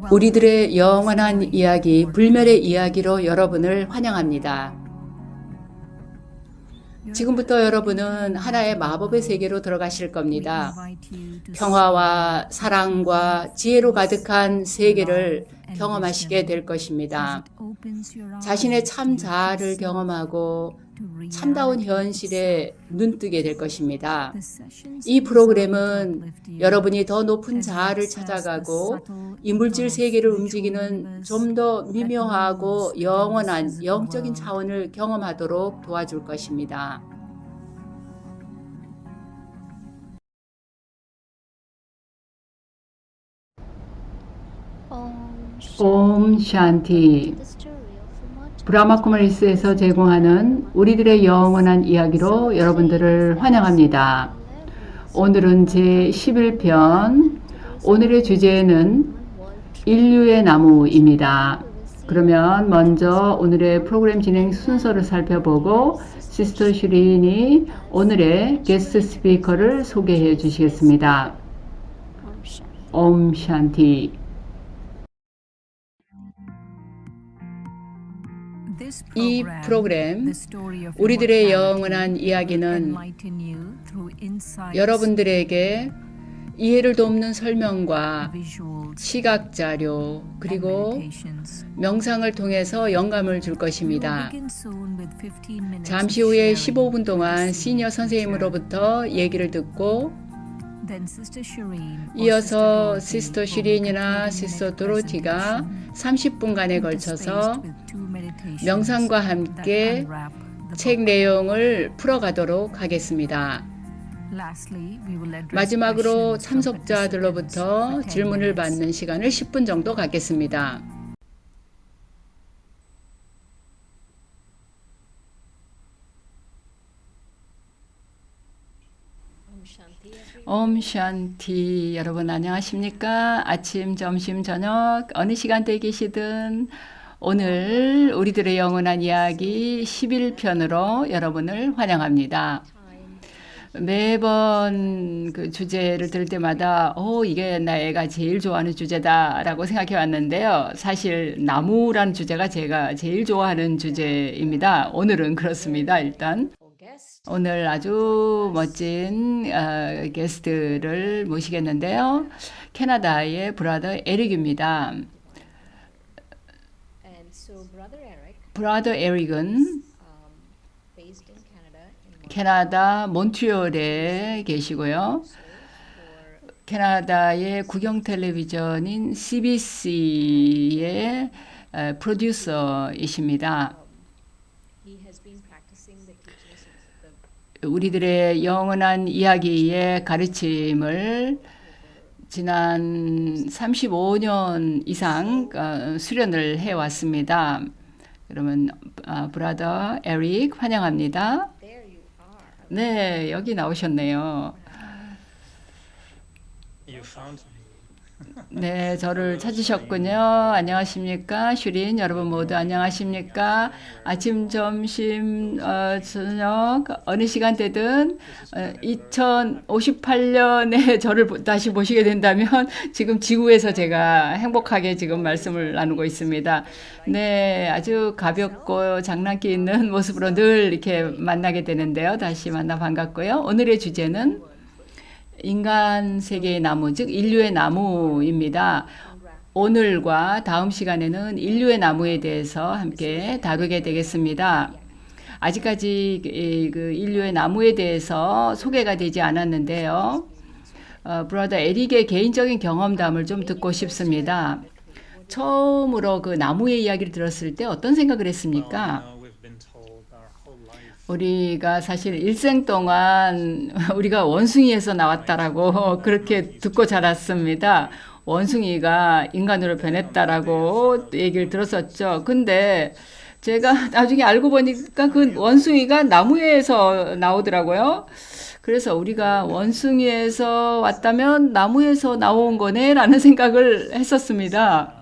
우리들의 영원한 이야기, 불멸의 이야기로 여러분을 환영합니다. 지금부터 여러분은 하나의 마법의 세계로 들어가실 겁니다. 평화와 사랑과 지혜로 가득한 세계를 경험하시게 될 것입니다. 자신의 참 자아를 경험하고 참다운 현실에 눈뜨게 될 것입니다. 이 프로그램은 여러분이 더 높은 자아를 찾아가고 이물질 세계를 움직이는 좀 더 미묘하고 영원한 영적인 차원을 경험하도록 도와줄 것입니다. 옴 샨티. 브라마 쿠마리스에서 제공하는 우리들의 영원한 이야기로 여러분들을 환영합니다. 오늘은 제11편, 오늘의 주제는 인류의 나무입니다. 그러면 먼저 오늘의 프로그램 진행 순서를 살펴보고 시스터 슈린이 오늘의 게스트 스피커를 소개해 주시겠습니다. 옴 샨티. 이 프로그램 우리들의 영원한 이야기는 여러분들에게 이해를 돕는 설명과 시각 자료 그리고 명상을 통해서 영감을 줄 것입니다. 잠시 후에 15분 동안 시니어 선생님으로부터 얘기를 듣고 이어서 시스터 슈린이나 시스터 도로티가 30분간에 걸쳐서 명상과 함께 책 내용을 풀어가도록 하겠습니다. 마지막으로 참석자들로부터 질문을 받는 시간을 10분 정도 갖겠습니다. 옴 샨티. 여러분 안녕하십니까? 아침, 점심, 저녁 어느 시간대에 계시든 오늘 우리들의 영원한 이야기 11편으로 여러분을 환영합니다. 매번 그 주제를 들을 때마다 이게 내가 제일 좋아하는 주제다라고 생각해 왔는데요. 사실 나무라는 주제가 제가 제일 좋아하는 주제입니다. 오늘은 그렇습니다. 일단 오늘 아주 멋진 게스트를 모시겠는데요. 캐나다의 브라더 에릭입니다. 브라더 에릭은 캐나다 몬트리올에 계시고요. 캐나다의 국영 텔레비전인 CBC의 프로듀서이십니다. 우리들의 영원한 이야기의 가르침을 지난 35년 이상 수련을 해왔습니다. 그러면 브라더 에릭 환영합니다. 네, 여기 나오셨네요. 네, 저를 찾으셨군요. 안녕하십니까? 슈린 여러분 모두 안녕하십니까? 아침, 점심, 저녁 어느 시간대든 2058년에 저를 다시 보시게 된다면 지금 지구에서 제가 행복하게 지금 말씀을 나누고 있습니다. 네, 아주 가볍고 장난기 있는 모습으로 늘 이렇게 만나게 되는데요. 다시 만나 반갑고요. 오늘의 주제는 인간 세계의 나무, 즉 인류의 나무입니다. 오늘과 다음 시간에는 인류의 나무에 대해서 함께 다루게 되겠습니다. 아직까지 그 인류의 나무에 대해서 소개가 되지 않았는데요. 브라더 에릭의 개인적인 경험담을 좀 듣고 싶습니다. 처음으로 그 나무의 이야기를 들었을 때 어떤 생각을 했습니까? 우리가 사실 일생 동안 우리가 원숭이에서 나왔다라고 그렇게 듣고 자랐습니다. 원숭이가 인간으로 변했다라고 얘기를 들었었죠. 근데 제가 나중에 알고 보니까 그 원숭이가 나무에서 나오더라고요. 그래서 우리가 원숭이에서 왔다면 나무에서 나온 거네라는 생각을 했었습니다.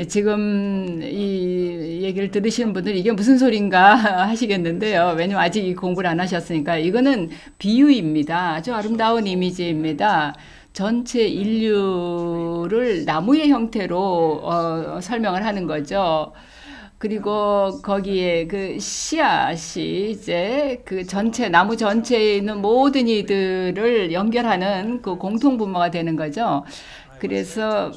지금 이 얘기를 들으시는 분들은 이게 무슨 소린가 하시겠는데요. 왜냐면 아직 이 공부를 안 하셨으니까. 이거는 비유입니다. 아주 아름다운 이미지입니다. 전체 인류를 나무의 형태로 설명을 하는 거죠. 그리고 거기에 그 씨앗이 이제 그 전체, 나무 전체에 있는 모든 이들을 연결하는 그 공통분모가 되는 거죠. 그래서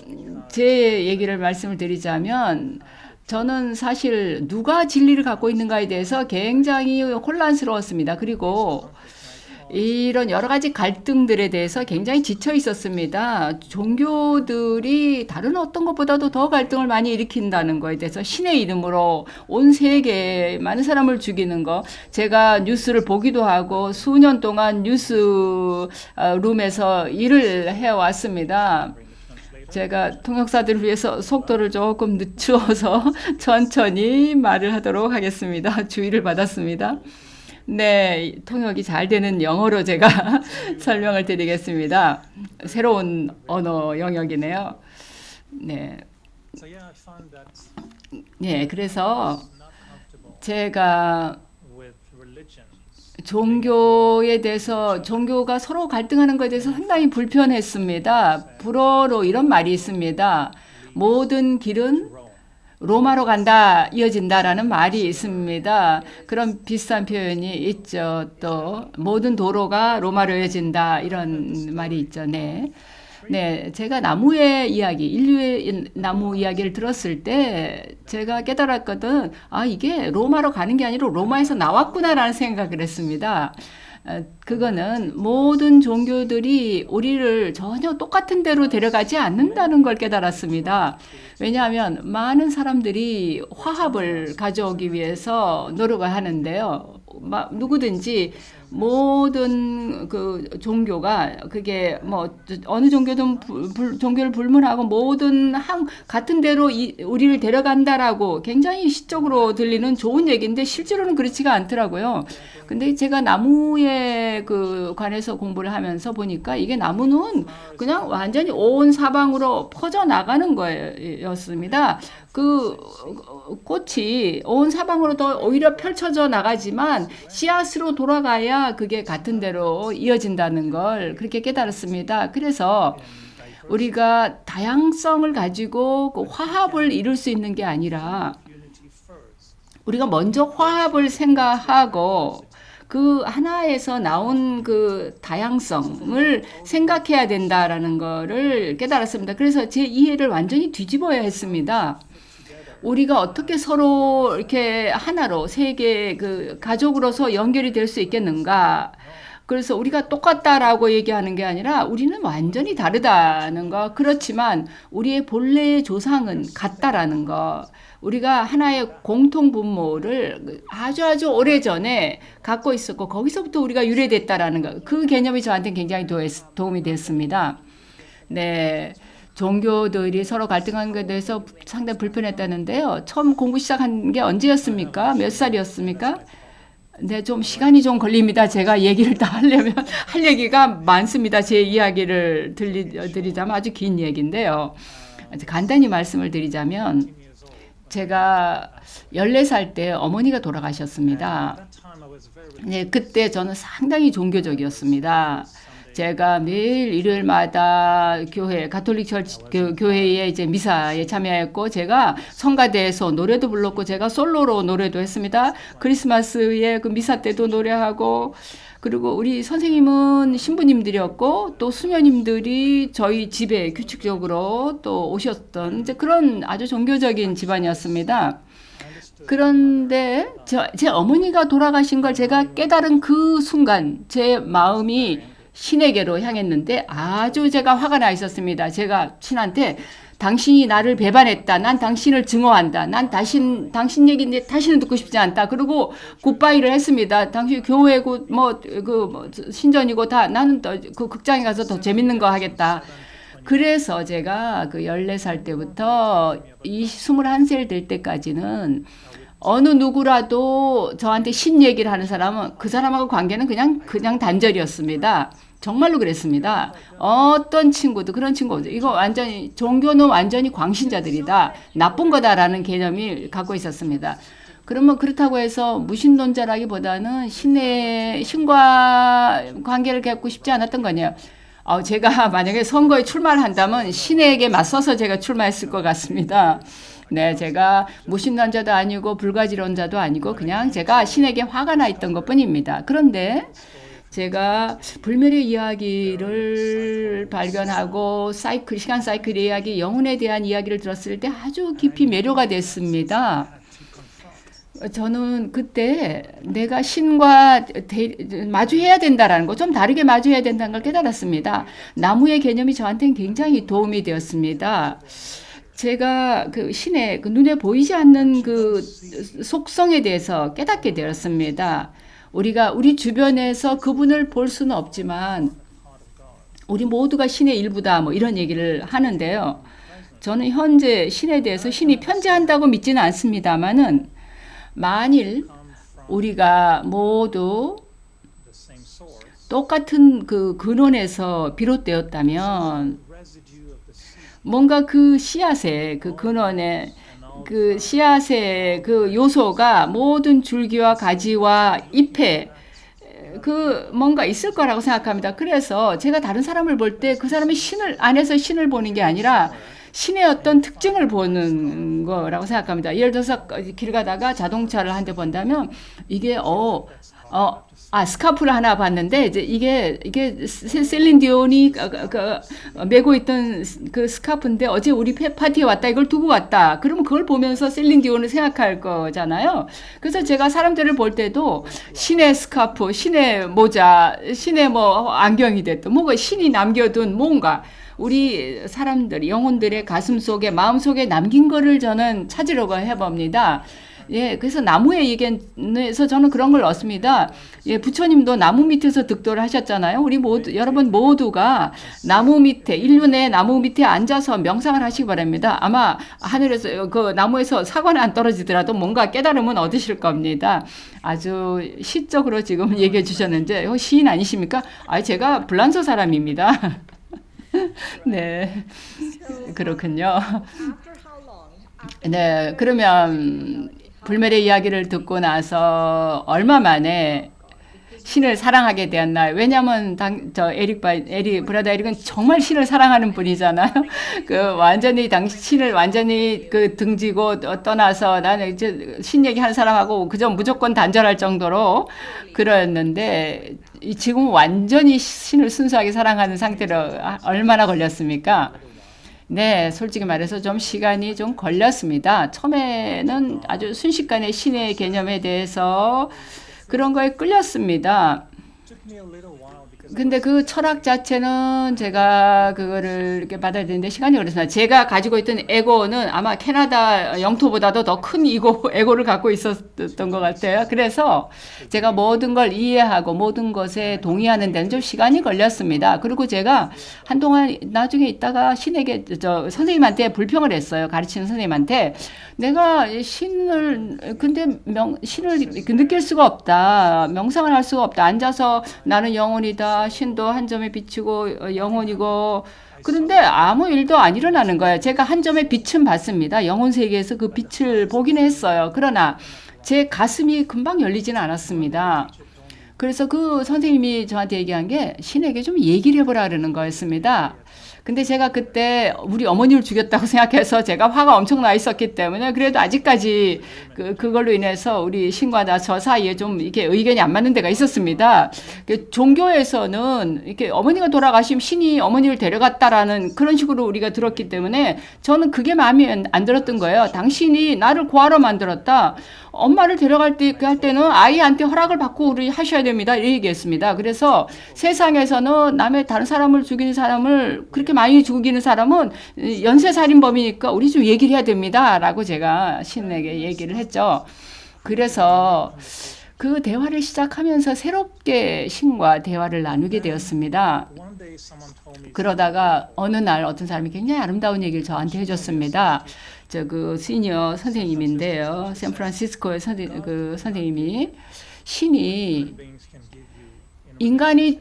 제 얘기를 말씀을 드리자면 저는 사실 누가 진리를 갖고 있는가에 대해서 굉장히 혼란스러웠습니다. 그리고 이런 여러 가지 갈등들에 대해서 굉장히 지쳐 있었습니다. 종교들이 다른 어떤 것보다도 더 갈등을 많이 일으킨다는 거에 대해서 신의 이름으로 온 세계에 많은 사람을 죽이는 거. 제가 뉴스를 보기도 하고 수년 동안 뉴스 룸에서 일을 해왔습니다. 제가 통역사들을 위해서 속도를 조금 늦추어서 천천히 말을 하도록 하겠습니다. 주의를 받았습니다. 네, 통역이 잘 되는 영어로 제가 설명을 드리겠습니다. 새로운 언어 영역이네요. 네, 네, 그래서 제가 종교에 대해서 종교가 서로 갈등하는 것에 대해서 상당히 불편했습니다. 불어로 이런 말이 있습니다. 모든 길은 로마로 간다, 이어진다라는 말이 있습니다. 그런 비슷한 표현이 있죠. 또 모든 도로가 로마로 이어진다 이런 말이 있죠. 네. 네, 제가 나무의 이야기, 인류의 나무 이야기를 들었을 때 제가 깨달았거든. 아, 이게 로마로 가는 게 아니라 로마에서 나왔구나라는 생각을 했습니다. 그거는 모든 종교들이 우리를 전혀 똑같은 데로 데려가지 않는다는 걸 깨달았습니다. 왜냐하면 많은 사람들이 화합을 가져오기 위해서 노력을 하는데요. 누구든지 모든 그 종교가 그게 뭐 어느 종교든 종교를 불문하고 모든 같은 데로 우리를 데려간다라고 굉장히 시적으로 들리는 좋은 얘기인데 실제로는 그렇지가 않더라고요. 근데 제가 나무에 그 관해서 공부를 하면서 보니까 이게 나무는 그냥 완전히 온 사방으로 퍼져 나가는 거였습니다. 그 꽃이 온 사방으로 더 오히려 펼쳐져 나가지만 씨앗으로 돌아가야 그게 같은 데로 이어진다는 걸 그렇게 깨달았습니다. 그래서 우리가 다양성을 가지고 그 화합을 이룰 수 있는 게 아니라 우리가 먼저 화합을 생각하고 그 하나에서 나온 그 다양성을 생각해야 된다라는 거를 깨달았습니다. 그래서 제 이해를 완전히 뒤집어야 했습니다. 우리가 어떻게 서로 이렇게 하나로 세계 그 가족으로서 연결이 될 수 있겠는가? 그래서 우리가 똑같다라고 얘기하는 게 아니라 우리는 완전히 다르다는 거. 그렇지만 우리의 본래의 조상은 같다라는 거. 우리가 하나의 공통 분모를 아주 오래전에 갖고 있었고 거기서부터 우리가 유래됐다라는 거. 그 개념이 저한테 굉장히 도움이 됐습니다. 네. 종교들이 서로 갈등하는 것에 대해서 상당히 불편했다는데요. 처음 공부 시작한 게 언제였습니까? 몇 살이었습니까? 네, 좀 시간이 좀 걸립니다. 제가 얘기를 다 하려면 할 얘기가 많습니다. 제 이야기를 드리자면 아주 긴 얘기인데요. 간단히 말씀을 드리자면 제가 14살 때 어머니가 돌아가셨습니다. 네, 그때 저는 상당히 종교적이었습니다. 제가 매일 일요일마다 가톨릭 교회에 이제 미사에 참여했고, 제가 성가대에서 노래도 불렀고, 제가 솔로로 노래도 했습니다. 크리스마스에 그 미사 때도 노래하고, 그리고 우리 선생님은 신부님들이었고, 또 수녀님들이 저희 집에 규칙적으로 또 오셨던 이제 그런 아주 종교적인 집안이었습니다. 그런데 제 어머니가 돌아가신 걸 제가 깨달은 그 순간 제 마음이 신에게로 향했는데 아주 제가 화가 나 있었습니다. 제가 신한테 당신이 나를 배반했다. 난 당신을 증오한다. 난 당신 얘기 다시는 듣고 싶지 않다. 그리고 굿바이를 했습니다. 당신 교회고 신전이고 다 나는 그 극장에 가서 더 재밌는 거 하겠다. 그래서 제가 그 14살 때부터 21살 될 때까지는 어느 누구라도 저한테 신 얘기를 하는 사람은 그 사람하고 관계는 그냥 단절이었습니다. 정말로 그랬습니다. 어떤 친구도 그런 친구도 이거 완전히 종교는 완전히 광신자들이다. 나쁜 거다라는 개념을 갖고 있었습니다. 그러면 그렇다고 해서 무신론자라기보다는 신과 관계를 갖고 싶지 않았던 거냐. 제가 만약에 선거에 출마를 한다면 신에게 맞서서 제가 출마했을 것 같습니다. 네, 제가 무신론자도 아니고 불가지론자도 아니고 그냥 제가 신에게 화가 나 있던 것뿐입니다. 그런데 제가 불멸의 이야기를 발견하고 시간 사이클 이야기, 영혼에 대한 이야기를 들었을 때 아주 깊이 매료가 됐습니다. 저는 그때 내가 신과 마주해야 된다라는 거, 좀 다르게 마주해야 된다는 걸 깨달았습니다. 나무의 개념이 저한테는 굉장히 도움이 되었습니다. 제가 그 신의 그 눈에 보이지 않는 그 속성에 대해서 깨닫게 되었습니다. 우리가 우리 주변에서 그분을 볼 수는 없지만 우리 모두가 신의 일부다 뭐 이런 얘기를 하는데요. 저는 현재 신에 대해서 신이 편재한다고 믿지는 않습니다만은 만일 우리가 모두 똑같은 그 근원에서 비롯되었다면 뭔가 그 씨앗의 그 근원의 그 씨앗의 그 요소가 모든 줄기와 가지와 잎에 그 뭔가 있을 거라고 생각합니다. 그래서 제가 다른 사람을 볼 때 그 사람의 신을 안에서 신을 보는 게 아니라 신의 어떤 특징을 보는 거라고 생각합니다. 예를 들어서 길 가다가 자동차를 한 대 본다면 이게 스카프를 하나 봤는데 이게 셀린 디온이 메고 있던 그 스카프인데 어제 우리 파티에 왔다 이걸 두고 왔다. 그러면 그걸 보면서 셀린 디온을 생각할 거잖아요. 그래서 제가 사람들을 볼 때도 신의 스카프, 신의 모자, 신의 뭐 안경이 됐든 뭔가 신이 남겨둔 뭔가 우리 사람들 영혼들의 가슴 속에 마음 속에 남긴 거를 저는 찾으려고 해봅니다. 예, 그래서 나무의 얘기에서 저는 그런 걸 얻습니다. 예, 부처님도 나무 밑에서 득도를 하셨잖아요. 우리 모두, 여러분 모두가 나무 밑에, 인륜의 나무 밑에 앉아서 명상을 하시기 바랍니다. 아마 하늘에서, 그 나무에서 사과는 안 떨어지더라도 뭔가 깨달음은 얻으실 겁니다. 아주 시적으로 지금 얘기해 주셨는데, 시인 아니십니까? 제가 불란서 사람입니다. 네, 그렇군요. 네, 그러면 불멸의 이야기를 듣고 나서 얼마 만에 신을 사랑하게 되었나요? 왜냐하면 브라더 에릭은 정말 신을 사랑하는 분이잖아요. 그 완전히 신을 완전히 그 등지고 떠나서 나는 이제 신 얘기하는 사람하고 그저 무조건 단절할 정도로 그랬는데 지금 완전히 신을 순수하게 사랑하는 상태로 얼마나 걸렸습니까? 네, 솔직히 말해서 좀 시간이 좀 걸렸습니다. 처음에는 아주 순식간에 신의 개념에 대해서 그런 거에 끌렸습니다. 근데 그 철학 자체는 제가 그거를 이렇게 받아야 되는데 시간이 걸렸습니다. 제가 가지고 있던 에고는 아마 캐나다 영토보다도 더 큰 에고를 갖고 있었던 것 같아요. 그래서 제가 모든 걸 이해하고 모든 것에 동의하는 데는 좀 시간이 걸렸습니다. 그리고 제가 한동안 나중에 있다가 신에게, 선생님한테 불평을 했어요. 가르치는 선생님한테. 내가 근데 신을 느낄 수가 없다. 명상을 할 수가 없다. 앉아서 나는 영혼이다. 신도 한 점에 비치고 영혼이고. 그런데 아무 일도 안 일어나는 거예요. 제가 한 점의 빛은 봤습니다. 영혼 세계에서 그 빛을 보긴 했어요. 그러나 제 가슴이 금방 열리지는 않았습니다. 그래서 그 선생님이 저한테 얘기한 게 신에게 좀 얘기를 해보라 그러는 거였습니다. 근데 제가 그때 우리 어머니를 죽였다고 생각해서 제가 화가 엄청 나 있었기 때문에 그래도 아직까지 그걸로 인해서 우리 신과 저 사이에 좀 이렇게 의견이 안 맞는 데가 있었습니다. 종교에서는 이렇게 어머니가 돌아가시면 신이 어머니를 데려갔다라는 그런 식으로 우리가 들었기 때문에 저는 그게 마음에 안 들었던 거예요. 당신이 나를 고아로 만들었다. 엄마를 데려갈 때, 할 때는 아이한테 허락을 받고 우리 하셔야 됩니다. 이렇게 얘기했습니다. 그래서 세상에서는 다른 사람을 죽이는 사람을 그렇게 많이 죽이는 사람은 연쇄살인범이니까 우리 좀 얘기를 해야 됩니다. 라고 제가 신에게 얘기를 했죠. 그래서 그 대화를 시작하면서 새롭게 신과 대화를 나누게 되었습니다. 그러다가 어느 날 어떤 사람이 굉장히 아름다운 얘기를 저한테 해줬습니다. 그 시니어 선생님인데요. 샌프란시스코의 선생님이 신이 인간이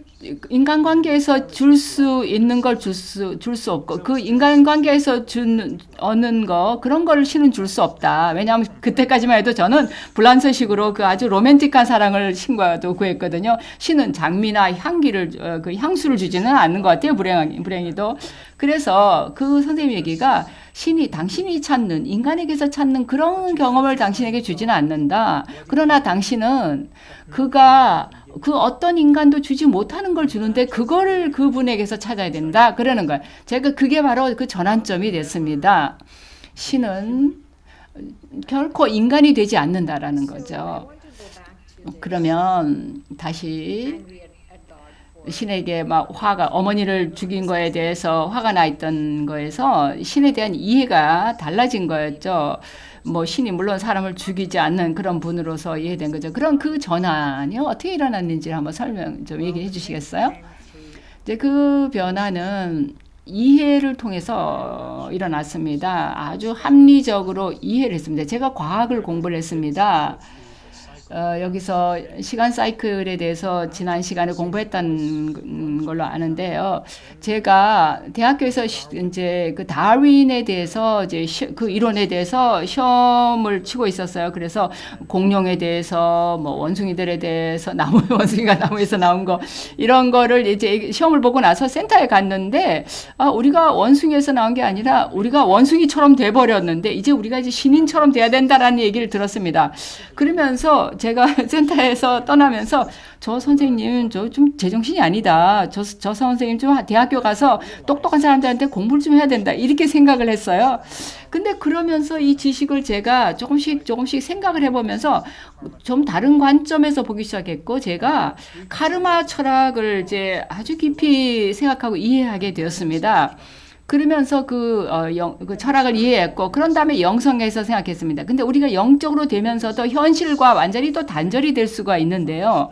인간관계에서 줄 수 있는 걸 줄 수 없고 그 인간관계에서 주는 얻는 거 그런 걸 신은 줄 수 없다. 왜냐하면 그때까지만 해도 저는 불란서식으로 그 아주 로맨틱한 사랑을 신과도 구했거든요. 신은 장미나 향기를 그 향수를 주지는 않는 것 같아요. 불행히도. 그래서 그 선생님 얘기가 신이 당신이 찾는 인간에게서 찾는 그런 경험을 당신에게 주지는 않는다. 그러나 당신은 그가 그 어떤 인간도 주지 못하는 걸 주는데 그거를 그분에게서 찾아야 된다. 그러는 거예요. 제가 그게 바로 그 전환점이 됐습니다. 신은 결코 인간이 되지 않는다라는 거죠. 그러면 다시 신에게 막 화가 어머니를 죽인 거에 대해서 화가 나 있던 거에서 신에 대한 이해가 달라진 거였죠. 뭐 신이 물론 사람을 죽이지 않는 그런 분으로서 이해된 거죠. 그럼 그 전환이 어떻게 일어났는지 한번 설명 좀 얘기해 주시겠어요? 이제 그 변화는 이해를 통해서 일어났습니다. 아주 합리적으로 이해를 했습니다. 제가 과학을 공부를 했습니다. 여기서 시간 사이클에 대해서 지난 시간에 공부했던 걸로 아는데요. 제가 대학교에서 이제 그 다윈에 대해서 이제 그 이론에 대해서 시험을 치고 있었어요. 그래서 공룡에 대해서 뭐 원숭이들에 대해서 원숭이가 나무에서 나온 거 이런 거를 이제 시험을 보고 나서 센터에 갔는데 우리가 원숭이에서 나온 게 아니라 우리가 원숭이처럼 돼 버렸는데 이제 우리가 이제 신인처럼 돼야 된다라는 얘기를 들었습니다. 그러면서 제가 센터에서 떠나면서 저 선생님 저 좀 제정신이 아니다. 저 선생님 좀 대학교 가서 똑똑한 사람들한테 공부를 좀 해야 된다. 이렇게 생각을 했어요. 근데 그러면서 이 지식을 제가 조금씩 생각을 해보면서 좀 다른 관점에서 보기 시작했고 제가 카르마 철학을 이제 아주 깊이 생각하고 이해하게 되었습니다. 그러면서 그 철학을 이해했고, 그런 다음에 영성에서 생각했습니다. 근데 우리가 영적으로 되면서도 현실과 완전히 또 단절이 될 수가 있는데요.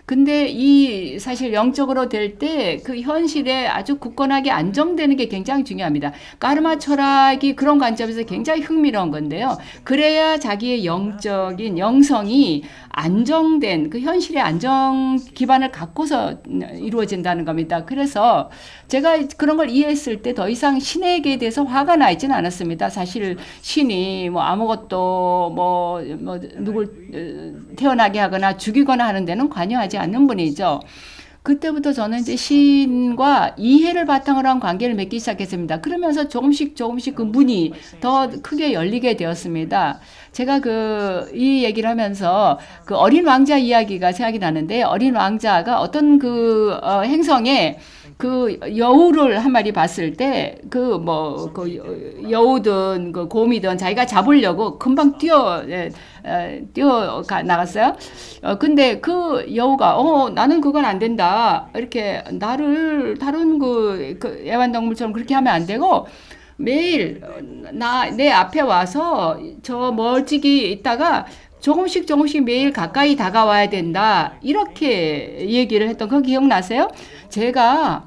근데 이 사실 영적으로 될 때 그 현실에 아주 굳건하게 안정되는 게 굉장히 중요합니다. 까르마 철학이 그런 관점에서 굉장히 흥미로운 건데요. 그래야 자기의 영적인 영성이 안정된 그 현실의 안정 기반을 갖고서 이루어진다는 겁니다. 그래서 제가 그런 걸 이해했을 때 더 이상 신에게 대해서 화가 나 있지는 않았습니다. 사실 신이 뭐 아무것도 뭐 누굴 태어나게 하거나 죽이거나 하는 데는 관여하지 않는 분이죠. 그때부터 저는 이제 신과 이해를 바탕으로 한 관계를 맺기 시작했습니다. 그러면서 조금씩 그 문이 더 크게 열리게 되었습니다. 제가 이 얘기를 하면서 그 어린 왕자 이야기가 생각이 나는데, 어린 왕자가 어떤 행성에 그 여우를 한 마리 봤을 때 여우든 그 곰이든 자기가 잡으려고 금방 뛰어 나갔어요. 근데 그 여우가 나는 그건 안 된다. 이렇게 나를 다른 그 애완동물처럼 그렇게 하면 안 되고 매일 내 앞에 와서 저 멀찍이 있다가 조금씩 매일 가까이 다가와야 된다. 이렇게 얘기를 했던 거 기억나세요? 제가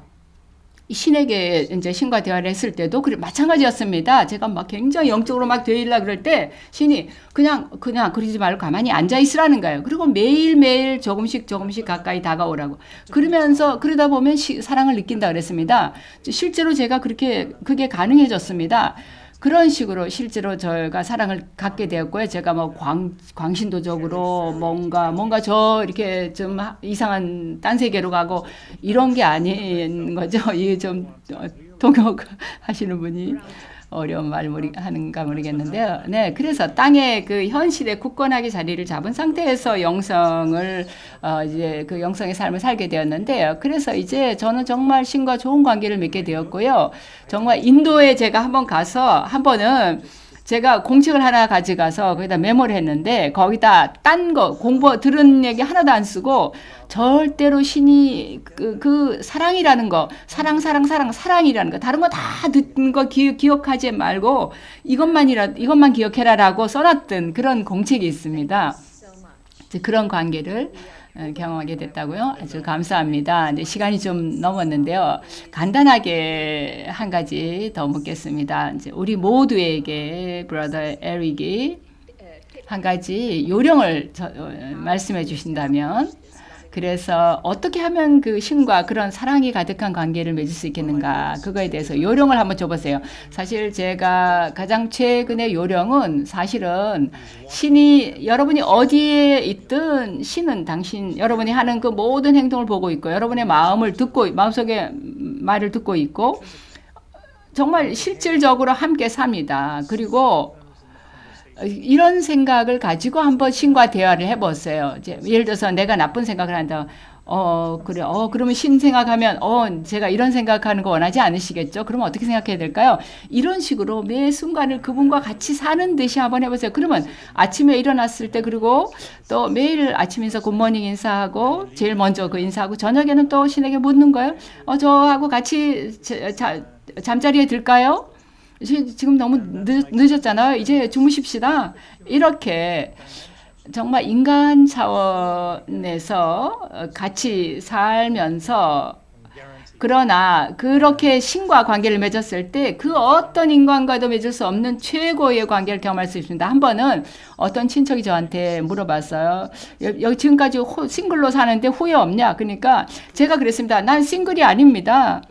신에게 이제 신과 대화를 했을 때도 마찬가지였습니다. 제가 막 굉장히 영적으로 막 되려고 그럴 때 신이 그냥 그러지 말고 가만히 앉아 있으라는 거예요. 그리고 매일매일 조금씩 가까이 다가오라고. 그러다 보면 사랑을 느낀다 그랬습니다. 실제로 제가 그게 가능해졌습니다. 그런 식으로 실제로 저희가 사랑을 갖게 되었고요. 제가 뭐 광신도적으로 뭔가 이렇게 좀 이상한 딴 세계로 가고 이런 게 아닌 거죠. 이게 좀 통역하시는 분이 어려운 말 하는가 모르겠는데요. 네, 그래서 땅의 그 현실에 굳건하게 자리를 잡은 상태에서 영성을 이제 그 영성의 삶을 살게 되었는데요. 그래서 이제 저는 정말 신과 좋은 관계를 맺게 되었고요. 정말 인도에 제가 한번 가서 한 번은 제가 공책을 하나 가져가서 거기다 메모를 했는데 거기다 딴 거 들은 얘기 하나도 안 쓰고 절대로 신이 그 사랑이라는 거 사랑이라는 거 다른 거 다 듣는 거 기억하지 말고 이것만 기억해라라고 써놨던 그런 공책이 있습니다. 그런 관계를 경험하게 됐다고요. 아주 감사합니다. 이제 시간이 좀 넘었는데요. 간단하게 한 가지 더 묻겠습니다. 이제 우리 모두에게 브라더 에릭이 한 가지 요령을 말씀해 주신다면 그래서 어떻게 하면 그 신과 그런 사랑이 가득한 관계를 맺을 수 있겠는가? 그거에 대해서 요령을 한번 줘보세요. 사실 제가 가장 최근의 요령은 사실은 신이 여러분이 어디에 있든 신은 당신 여러분이 하는 그 모든 행동을 보고 있고 여러분의 마음을 듣고 마음속에 말을 듣고 있고 정말 실질적으로 함께 삽니다. 그리고 이런 생각을 가지고 한번 신과 대화를 해보세요. 예를 들어서 내가 나쁜 생각을 한다. 그래. 그러면 신 생각하면, 제가 이런 생각하는 거 원하지 않으시겠죠? 그러면 어떻게 생각해야 될까요? 이런 식으로 매 순간을 그분과 같이 사는 듯이 한번 해보세요. 그러면 아침에 일어났을 때, 그리고 또 매일 아침 인사, 굿모닝 인사하고, 제일 먼저 그 인사하고, 저녁에는 또 신에게 묻는 거예요. 저하고 같이 잠자리에 들까요? 지금 너무 늦었잖아요. 이제 주무십시다. 이렇게 정말 인간 차원에서 같이 살면서 그러나 그렇게 신과 관계를 맺었을 때 그 어떤 인간과도 맺을 수 없는 최고의 관계를 경험할 수 있습니다. 한 번은 어떤 친척이 저한테 물어봤어요. 여기 지금까지 싱글로 사는데 후회 없냐? 그러니까 제가 그랬습니다. 난 싱글이 아닙니다.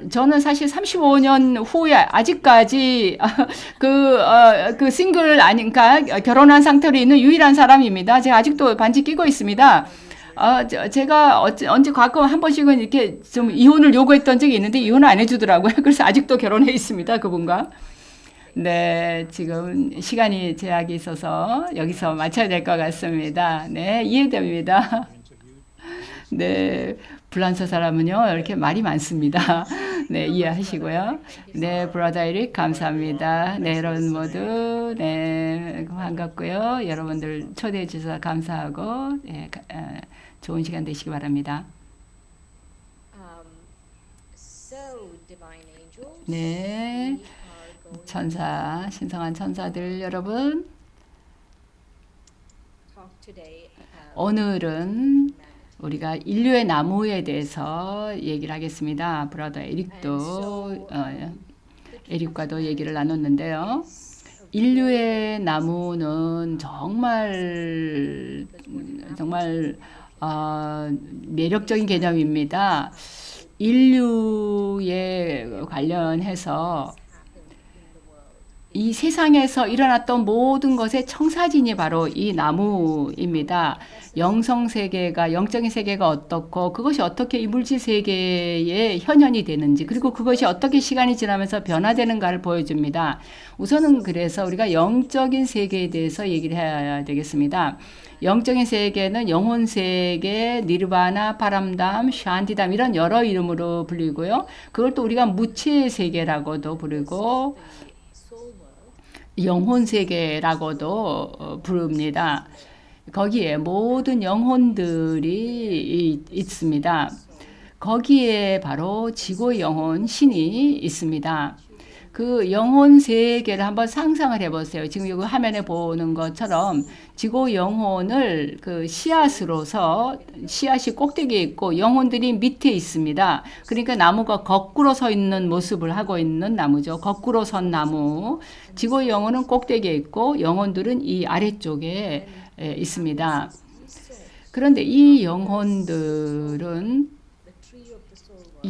저는 사실 35년 후에 아직까지 그 싱글 아닌가 결혼한 상태로 있는 유일한 사람입니다. 제가 아직도 반지 끼고 있습니다. 제가 언제 가끔 한 번씩은 이렇게 좀 이혼을 요구했던 적이 있는데 이혼을 안 해주더라고요. 그래서 아직도 결혼해 있습니다. 그분과. 네, 지금 시간이 제약이 있어서 여기서 마쳐야 될 것 같습니다. 네, 이해됩니다. 네, 불란서 사람은요, 이렇게 말이 많습니다. 네, 이해하시고요. 네, 브라더 에릭, 감사합니다. 네, 여러분 모두, 네, 반갑고요. 여러분들 초대해 주셔서 감사하고, 네, 좋은 시간 되시기 바랍니다. 네, 천사, 신성한 천사들 여러분, 오늘은 우리가 인류의 나무에 대해서 얘기를 하겠습니다. 브라더 에릭도 에릭과도 얘기를 나눴는데요. 인류의 나무는 정말 매력적인 개념입니다. 인류에 관련해서 이 세상에서 일어났던 모든 것의 청사진이 바로 이 나무입니다. 영성 세계가, 영적인 세계가 어떻고, 그것이 어떻게 이 물질 세계에 현현이 되는지, 그리고 그것이 어떻게 시간이 지나면서 변화되는가를 보여줍니다. 우선은 그래서 우리가 영적인 세계에 대해서 얘기를 해야 되겠습니다. 영적인 세계는 영혼 세계, 니르바나, 파람담, 샨티담 이런 여러 이름으로 불리고요. 그걸 또 우리가 무체 세계라고도 부르고, 영혼 세계라고도 부릅니다. 거기에 모든 영혼들이 있습니다. 거기에 바로 지구 영혼 신이 있습니다. 그 영혼 세계를 한번 상상을 해보세요. 지금 이 화면에 보는 것처럼 지구 영혼을 그 씨앗으로서 씨앗이 꼭대기에 있고 영혼들이 밑에 있습니다. 그러니까 나무가 거꾸로 서 있는 모습을 하고 있는 나무죠. 거꾸로 선 나무. 지구 영혼은 꼭대기에 있고 영혼들은 이 아래쪽에 있습니다. 그런데 이 영혼들은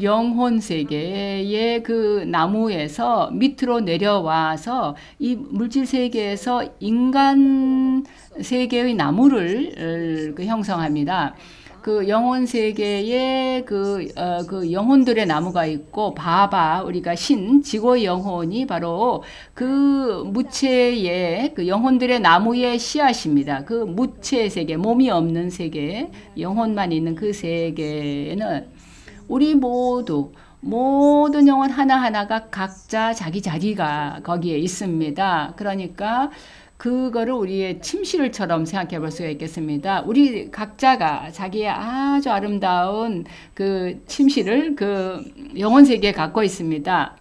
영혼 세계의 그 나무에서 밑으로 내려와서 이 물질 세계에서 인간 세계의 나무를 형성합니다. 그 영혼 세계에 그 영혼들의 나무가 있고 바바 우리가 신 지고 영혼이 바로 그 무체의 그 영혼들의 나무의 씨앗입니다. 그 무체 세계 몸이 없는 세계 영혼만 있는 그 세계에는 우리 모든 영혼 하나하나가 각자 자기 자리가 거기에 있습니다. 그러니까 그거를 우리의 침실처럼 생각해 볼 수가 있겠습니다. 우리 각자가 자기의 아주 아름다운 그 침실을 그 영혼 세계에 갖고 있습니다.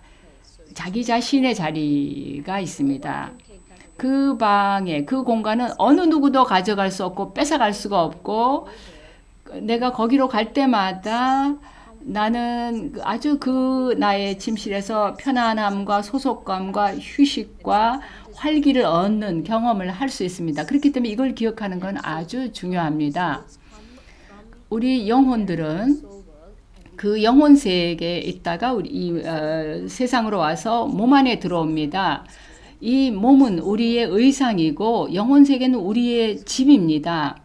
자기 자신의 자리가 있습니다. 그 방에 그 공간은 어느 누구도 가져갈 수 없고 뺏어갈 수가 없고 내가 거기로 갈 때마다 나는 아주 그 나의 침실에서 편안함과 소속감과 휴식과 활기를 얻는 경험을 할 수 있습니다. 그렇기 때문에 이걸 기억하는 건 아주 중요합니다. 우리 영혼들은 그 영혼 세계에 있다가 우리 세상으로 와서 몸 안에 들어옵니다. 이 몸은 우리의 의상이고 영혼 세계는 우리의 집입니다.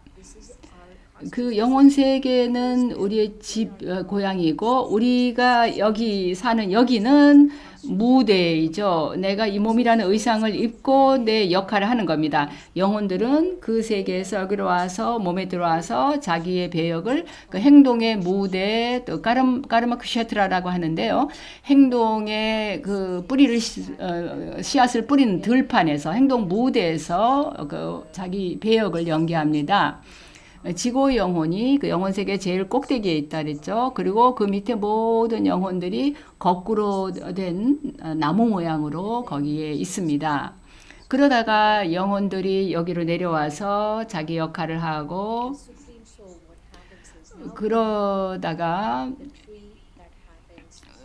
그 영혼 세계는 우리의 집 고향이고 우리가 여기 사는 여기는 무대이죠. 내가 이 몸이라는 의상을 입고 내 역할을 하는 겁니다. 영혼들은 그 세계에서 여기로 와서 몸에 들어와서 자기의 배역을 그 행동의 무대 또 까르마크셰트라라고 하는데요. 행동의 그 뿌리를 씨앗을 뿌리는 들판에서 행동 무대에서 그 자기 배역을 연기합니다. 지고 영혼이 그 영혼 세계 제일 꼭대기에 있다 그랬죠. 그리고 그 밑에 모든 영혼들이 거꾸로 된 나무 모양으로 거기에 있습니다. 그러다가 영혼들이 여기로 내려와서 자기 역할을 하고 그러다가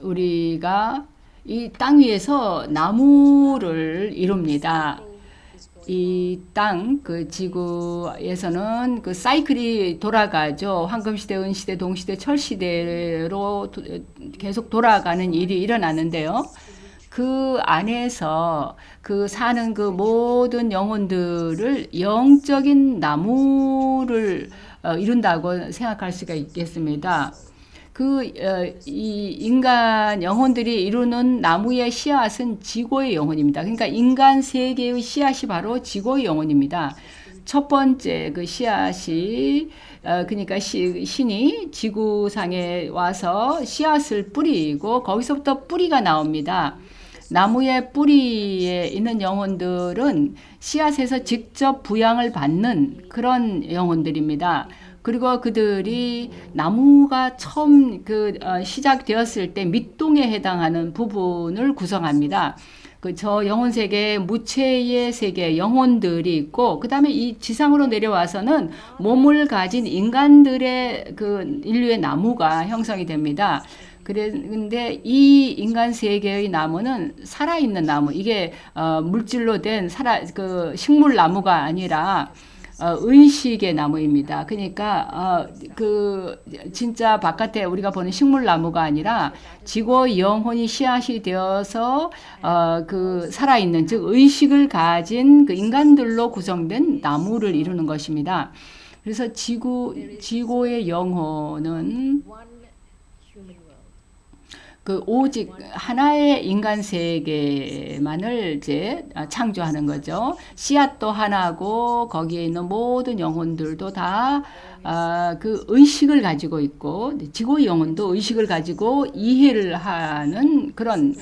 우리가 이 땅 위에서 나무를 이룹니다. 이 땅, 그 지구에서는 그 사이클이 돌아가죠. 황금시대, 은시대, 동시대, 철시대로 계속 돌아가는 일이 일어나는데요. 그 안에서 그 사는 그 모든 영혼들을 영적인 나무를 이룬다고 생각할 수가 있겠습니다. 이 인간 영혼들이 이루는 나무의 씨앗은 지고의 영혼입니다. 그러니까 인간 세계의 씨앗이 바로 지고의 영혼입니다. 첫 번째 그 씨앗이 그러니까 신이 지구상에 와서 씨앗을 뿌리고 거기서부터 뿌리가 나옵니다. 나무의 뿌리에 있는 영혼들은 씨앗에서 직접 부양을 받는 그런 영혼들입니다. 그리고 그들이 나무가 처음 시작되었을 때 밑동에 해당하는 부분을 구성합니다. 저 영혼 세계, 무체의 세계, 영혼들이 있고, 그 다음에 이 지상으로 내려와서는 몸을 가진 인간들의 그 인류의 나무가 형성이 됩니다. 근데 이 인간 세계의 나무는 살아있는 나무, 이게 물질로 된 식물 나무가 아니라 의식의 나무입니다. 그러니까 진짜 바깥에 우리가 보는 식물 나무가 아니라 지고 영혼이 씨앗이 되어서 그 살아있는 즉 의식을 가진 그 인간들로 구성된 나무를 이루는 것입니다. 그래서 지고의 영혼은 그 오직 하나의 인간 세계만을 이제 창조하는 거죠. 씨앗도 하나고 거기에 있는 모든 영혼들도 다 그 의식을 가지고 있고 지구 영혼도 의식을 가지고 이해를 하는 그런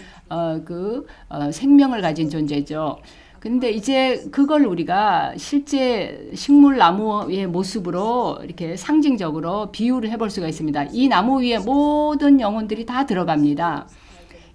생명을 가진 존재죠. 근데 이제 그걸 우리가 실제 식물 나무의 모습으로 이렇게 상징적으로 비유를 해볼 수가 있습니다. 이 나무 위에 모든 영혼들이 다 들어갑니다.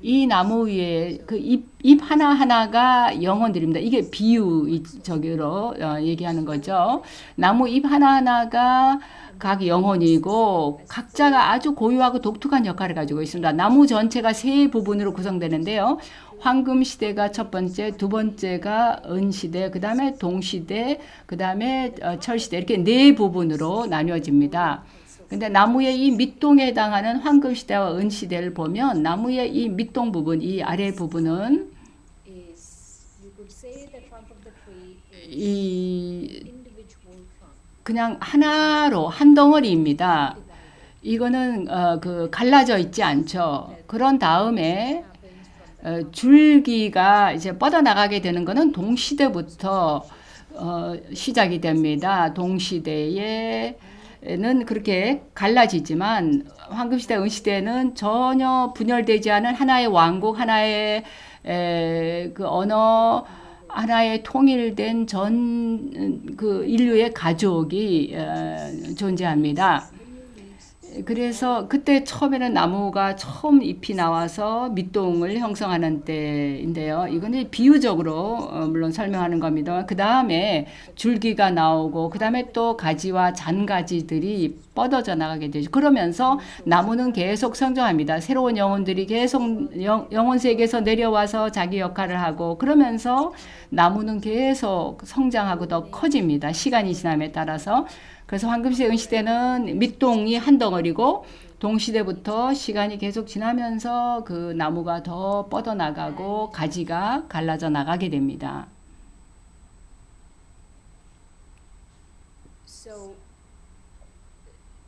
이 나무 위에 그 잎 하나하나가 영혼들입니다. 이게 비유적으로 얘기하는 거죠. 나무 잎 하나하나가 각 영혼이고 각자가 아주 고유하고 독특한 역할을 가지고 있습니다. 나무 전체가 세 부분으로 구성되는데요. 황금시대가 첫 번째, 두 번째가 은시대, 그 다음에 동시대, 그 다음에 철시대 이렇게 네 부분으로 나뉘어집니다. 근데 나무의 이 밑동에 해당하는 황금시대와 은시대를 보면 나무의 이 밑동 부분, 이 아래 부분은 그냥 하나로 한 덩어리입니다. 이거는 갈라져 있지 않죠. 그런 다음에 줄기가 이제 뻗어나가게 되는 것은 동시대부터 시작이 됩니다. 동시대에는 그렇게 갈라지지만 황금시대, 은시대는 전혀 분열되지 않은 하나의 왕국, 하나의 그 언어, 하나의 통일된 그 인류의 가족이 존재합니다. 그래서 그때 처음에는 나무가 처음 잎이 나와서 밑동을 형성하는 때인데요. 이거는 비유적으로 물론 설명하는 겁니다. 그 다음에 줄기가 나오고 그 다음에 또 가지와 잔가지들이 뻗어져 나가게 되죠. 그러면서 나무는 계속 성장합니다. 새로운 영혼들이 계속 영혼 세계에서 내려와서 자기 역할을 하고 그러면서 나무는 계속 성장하고 더 커집니다. 시간이 지남에 따라서. 그래서 황금시대, 은시대는 밑동이 한 덩어리고 동시대부터 시간이 계속 지나면서 그 나무가 더 뻗어나가고 가지가 갈라져 나가게 됩니다. So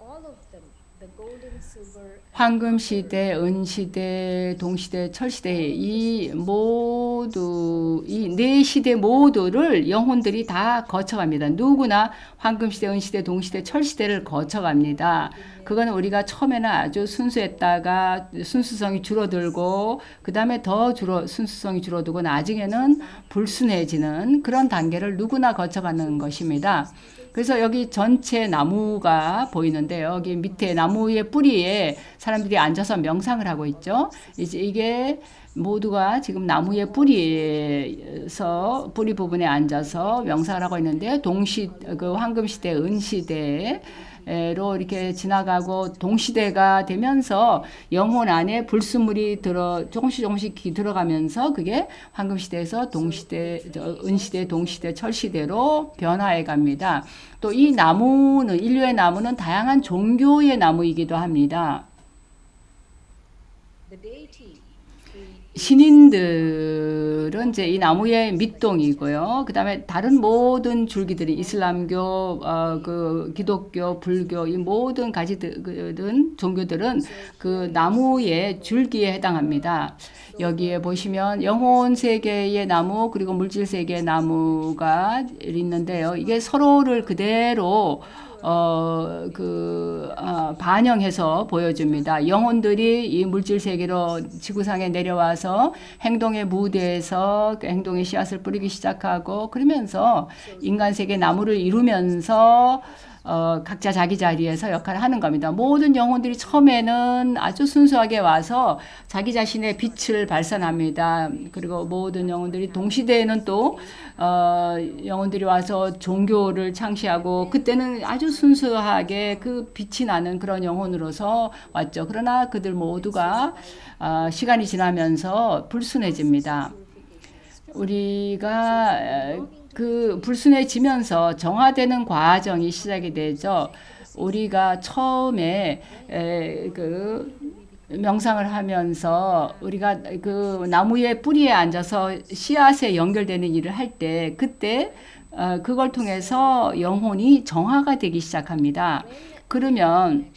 all of them, the gold and silver, 황금시대, 은시대, 동시대, 철시대 이 모두 이 네 시대 모두를 영혼들이 다 거쳐갑니다. 누구나 황금시대, 은시대, 동시대, 철시대를 거쳐갑니다. 그건 우리가 처음에는 아주 순수했다가 순수성이 줄어들고 그 다음에 더 순수성이 줄어들고 나중에는 불순해지는 그런 단계를 누구나 거쳐가는 것입니다. 그래서 여기 전체 나무가 보이는데요. 여기 밑에 나무의 뿌리에 사람들이 앉아서 명상을 하고 있죠. 이제 이게 모두가 지금 나무의 뿌리에서 뿌리 부분에 앉아서 명상을 하고 있는데 그 황금시대, 은시대 로 이렇게 지나가고 동시대가 되면서 영혼 안에 불순물이 조금씩 들어가면서 그게 황금시대에서 은시대, 동시대, 철시대로 변화해 갑니다. 또 이 나무는 인류의 나무는 다양한 종교의 나무이기도 합니다. the deity tree 신인들은 이제 이 나무의 밑동이고요. 그 다음에 다른 모든 줄기들이 이슬람교, 그 기독교, 불교 이 모든 가지들은 종교들은 그 나무의 줄기에 해당합니다. 여기에 보시면 영혼 세계의 나무 그리고 물질 세계의 나무가 있는데요. 이게 서로를 그대로 반영해서 보여줍니다. 영혼들이 이 물질 세계로 지구상에 내려와서 행동의 무대에서 행동의 씨앗을 뿌리기 시작하고 그러면서 인간 세계 나무를 이루면서 각자 자기 자리에서 역할을 하는 겁니다. 모든 영혼들이 처음에는 아주 순수하게 와서 자기 자신의 빛을 발산합니다. 그리고 모든 영혼들이 동시대에는 또 영혼들이 와서 종교를 창시하고 그때는 아주 순수하게 그 빛이 나는 그런 영혼으로서 왔죠. 그러나 그들 모두가 시간이 지나면서 불순해집니다. 우리가 그 불순해지면서 정화되는 과정이 시작이 되죠. 우리가 처음에 그 명상을 하면서 우리가 그 나무의 뿌리에 앉아서 씨앗에 연결되는 일을 할 때 그때 그걸 통해서 영혼이 정화가 되기 시작합니다. 그러면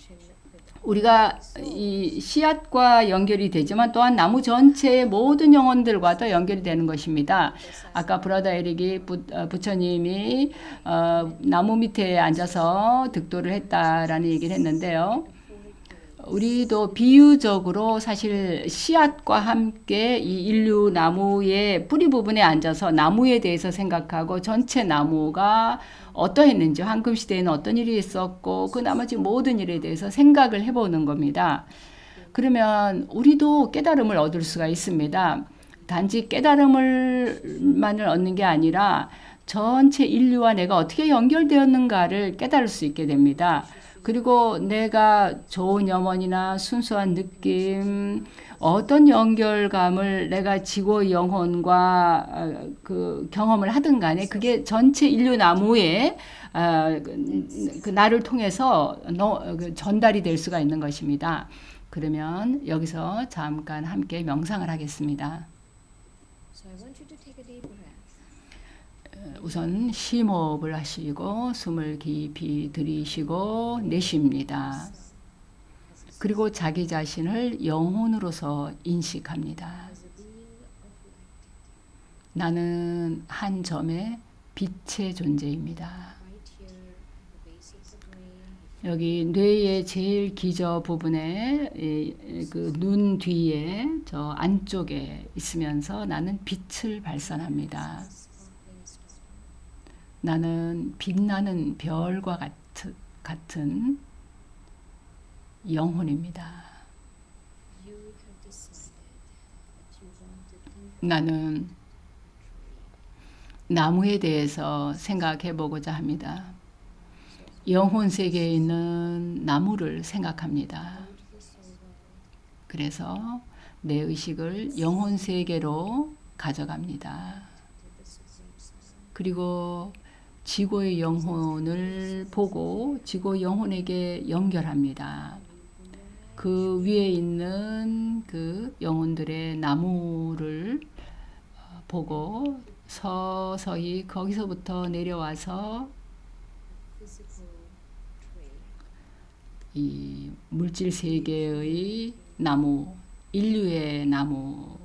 우리가 이 씨앗과 연결이 되지만 또한 나무 전체의 모든 영혼들과도 연결이 되는 것입니다. 아까 브라더 에릭이 부처님이 나무 밑에 앉아서 득도를 했다라는 얘기를 했는데요. 우리도 비유적으로 사실 씨앗과 함께 이 인류 나무의 뿌리 부분에 앉아서 나무에 대해서 생각하고 전체 나무가 어떠했는지 황금시대에는 어떤 일이 있었고 그 나머지 모든 일에 대해서 생각을 해보는 겁니다. 그러면 우리도 깨달음을 얻을 수가 있습니다. 단지 깨달음을만을 얻는 게 아니라 전체 인류와 내가 어떻게 연결되었는가를 깨달을 수 있게 됩니다. 그리고 내가 좋은 염원이나 순수한 느낌, 어떤 연결감을 내가 지구의 영혼과 그 경험을 하든 간에 그게 전체 인류 나무에 그 나를 통해서 전달이 될 수가 있는 것입니다. 그러면 여기서 잠깐 함께 명상을 하겠습니다. So I want you to take a deep breath. 우선 심호흡을 하시고 숨을 깊이 들이쉬고 내쉽니다. 그리고 자기 자신을 영혼으로서 인식합니다. As a being of light, 나는 한 점의 빛의 존재입니다. right here at the base of the brain, 여기 뇌의 제일 기저 부분에 그 눈 뒤에 저 안쪽에 있으면서 나는 빛을 발산합니다. sparkling star. 나는 빛나는 별과 같은 영혼입니다. You have decided that you want to think 나는 나무에 대해서 생각해 보고자 합니다. 영혼 세계에 있는 나무를 생각합니다. of the soul world, 그래서 내 의식을 영혼 세계로 가져갑니다. to the supreme soul. 그리고 지고의 영혼을 보고 지고 영혼에게 연결합니다. 그 위에 있는 그 영혼들의 나무를 보고 서서히 거기서부터 내려와서 physical tree. 이 물질 세계의 나무, 인류의 나무로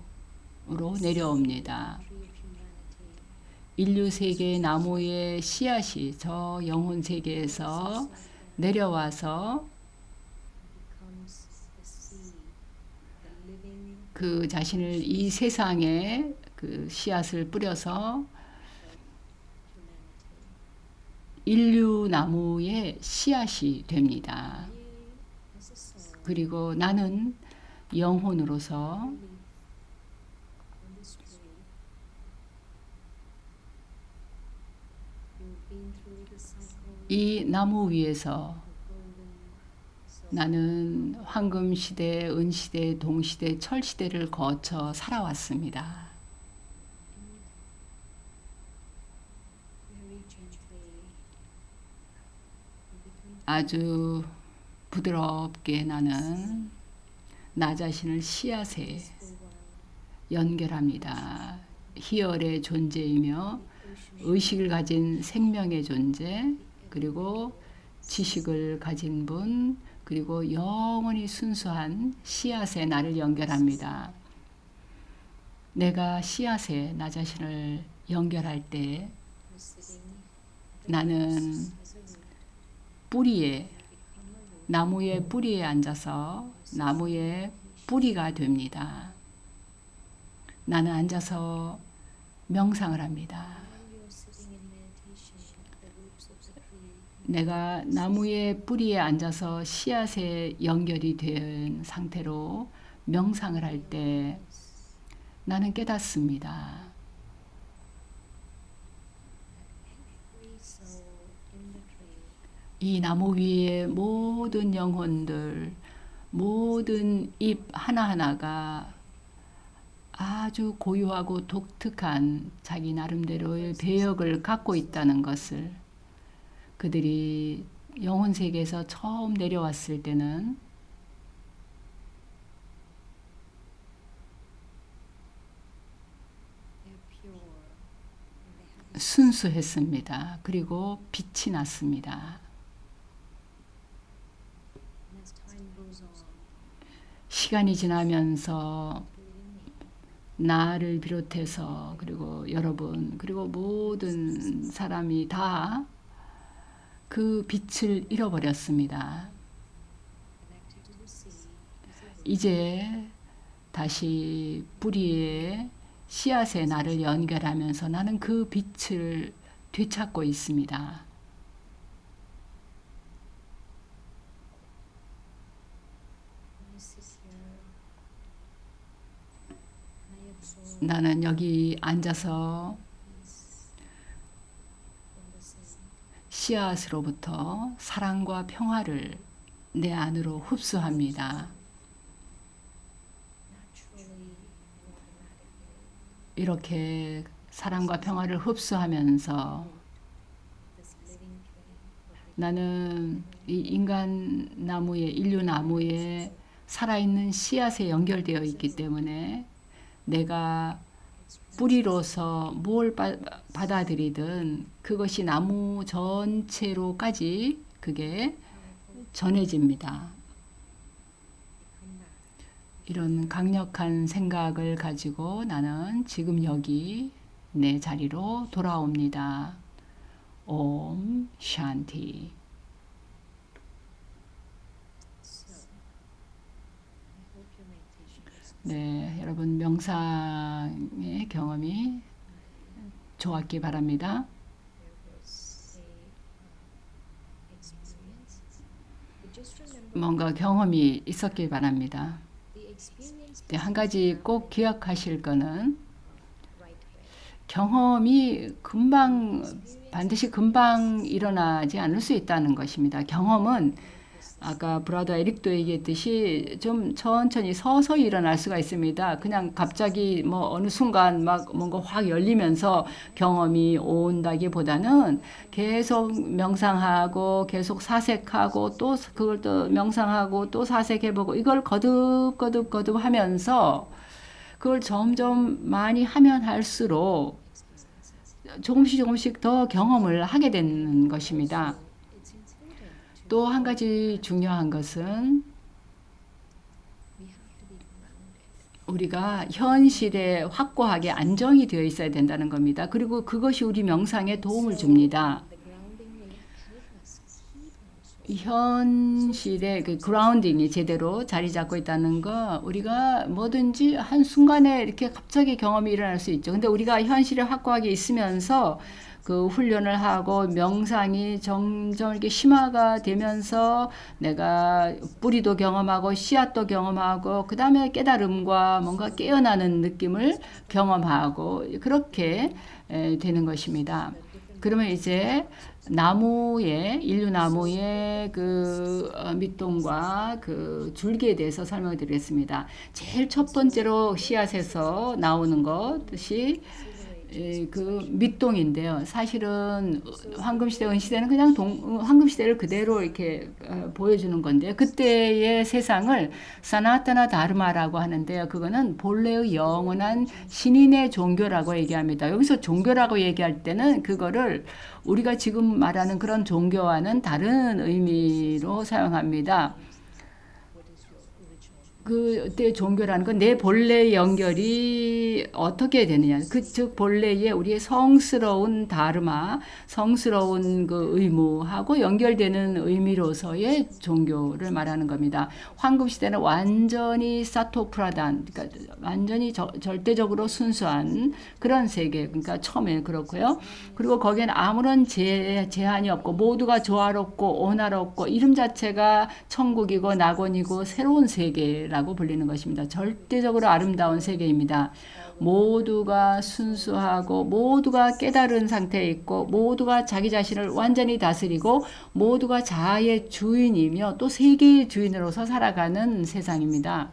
내려옵니다. Tree of humanity. 인류 세계의 나무의 씨앗이 저 영혼 세계에서 내려와서 Becomes the seed, the living 그 자신을 이 세상에 그 씨앗을 뿌려서 humanity. 인류 나무의 씨앗이 됩니다. You as a soul 그리고 나는 영혼으로서 live on this tree. You've been through the cycle 이 나무 위에서 of golden soul. 나는 황금 시대, 은 시대, 동 시대, 철 시대를 거쳐 살아왔습니다. Very gently, you begin to 아주 부드럽게 나는 나 자신을 씨앗에 peaceful one. 연결합니다. 희열의 존재이며 의식을 가진 생명의 존재, 그리고 지식을 가진 분, 그리고 영원히 순수한 씨앗에 나를 연결합니다. 내가 씨앗에 나 자신을 연결할 때 You're sitting 나는 as a root. 뿌리에, You become a root. 나무의 뿌리에 앉아서 나무의 뿌리가 됩니다. 나는 앉아서 명상을 합니다. While you're sitting in meditation, the roots of the tree 내가 나무의 뿌리에 앉아서 씨앗에 연결이 된 상태로 명상을 할 때 나는 깨닫습니다. every soul in the tree 이 나무 위에 모든 영혼들, 모든 잎 하나하나가 아주 고유하고 독특한 자기 나름대로의 배역을 갖고 있다는 것을, 그들이 영혼 세계에서 처음 내려왔을 때는 they're pure and they have 순수했습니다. 그리고 빛이 났습니다. and as time goes on, 시간이 지나면서 including me, 나를 비롯해서 그리고 여러분 그리고 모든 사람이 다 그 빛을 잃어버렸습니다. connected to the sea, is a root. 이제 다시 뿌리에 씨앗에 나를 연결하면서 나는 그 빛을 되찾고 있습니다. And I sit here and I absorb 나는 여기 앉아서 peace from the sea. 씨앗으로부터 사랑과 평화를 내 안으로 흡수합니다. Naturally and automatically, 이렇게 사랑과 평화를 흡수하면서 this living tree will 나는 이 인간 나무에, 인류 나무에 살아있는 씨앗에 연결되어 있기 때문에 내가 뿌리로서 뭘 받아들이든 그것이 나무 전체로까지 그게 전해집니다. come back. 이런 강력한 생각을 가지고 나는 지금 여기 내 자리로 돌아옵니다. 옴 샨티. So, I hope your meditation was 네, 여러분 명상의 경험이 좋았기 바랍니다. there was a experience. But just remember 뭔가 경험이 있었길 바랍니다. the experience 네, 한 가지 꼭 기억하실 거는 right away. 경험이 반드시 금방 일어나지 않을 수 있다는 것입니다. 경험은 아까 브라더 에릭도 얘기했듯이 좀 천천히 서서히 일어날 수가 있습니다. 그냥 갑자기 뭐 어느 순간 막 뭔가 확 열리면서 경험이 온다기보다는 계속 명상하고 계속 사색하고 또 그걸 또 명상하고 또 사색해보고 이걸 거듭 하면서 그걸 점점 많이 하면 할수록 조금씩 더 경험을 하게 되는 것입니다. it's important 또 한 가지 중요한 것은 we have to be grounded. 우리가 현실에 확고하게 안정이 되어 있어야 된다는 겁니다. 그리고 그것이 우리 명상에 도움을 줍니다. The grounding will help us keep our soul. 이 현실의 그 그라운딩이 제대로 자리 잡고 있다는 거 우리가 뭐든지 한 순간에 이렇게 갑자기 경험이 일어날 수 있죠. 근데 우리가 현실에 확고하게 있으면서 그 훈련을 하고 명상이 점점 이렇게 심화가 되면서 내가 뿌리도 경험하고 씨앗도 경험하고 그 다음에 깨달음과 뭔가 깨어나는 느낌을 경험하고 그렇게 되는 것입니다. 그러면 이제 인류나무의 그 밑동과 그 줄기에 대해서 설명을 드리겠습니다. 제일 첫 번째로 씨앗에서 나오는 것이 그 밑동인데요. 사실은 황금시대, 은시대는 그냥 황금시대를 그대로 이렇게 보여주는 건데요. 그때의 세상을 사나타나 다르마라고 하는데요. 그거는 본래의 영원한 신인의 종교라고 얘기합니다. 여기서 종교라고 얘기할 때는 그거를 우리가 지금 말하는 그런 종교와는 다른 의미로 사용합니다. 그때 종교라는 건 내 본래 연결이 어떻게 되느냐. 즉 본래의 우리의 성스러운 다르마, 성스러운 그 의무하고 연결되는 의미로서의 종교를 말하는 겁니다. 황금 시대는 완전히 사토프라단, 그러니까 완전히 절대적으로 순수한 그런 세계. 그러니까 처음에 그렇고요. 그리고 거기에는 아무런 제한이 없고 모두가 조화롭고 온화롭고 이름 자체가 천국이고 낙원이고 새로운 세계라고 불리는 것입니다. 절대적으로 아름다운 세계입니다. 모두가 순수하고 모두가 깨달은 상태에 있고 모두가 자기 자신을 완전히 다스리고 모두가 자아의 주인이며 또 세계의 주인으로서 살아가는 세상입니다.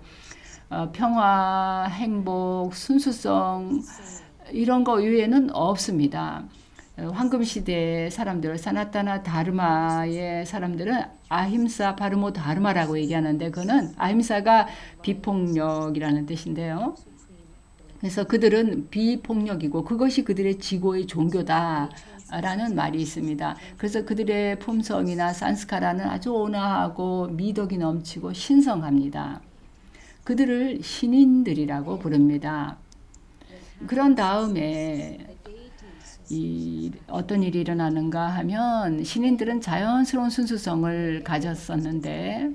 평화, 행복, 순수성 이런 거 이외에는 없습니다. 황금시대 사람들, 사나타나 다르마의 사람들은 아힘사 파르모 다르마라고 얘기하는데 그거는 아힘사가 비폭력이라는 뜻인데요. 그래서 그들은 비폭력이고 그것이 그들의 지고의 종교다라는 말이 있습니다. 그래서 그들의 품성이나 산스카라는 아주 온화하고 미덕이 넘치고 신성합니다. 그들을 신인들이라고 부릅니다. 그런 다음에 어떤 일이 일어나는가 하면 신인들은 자연스러운 순수성을 가졌었는데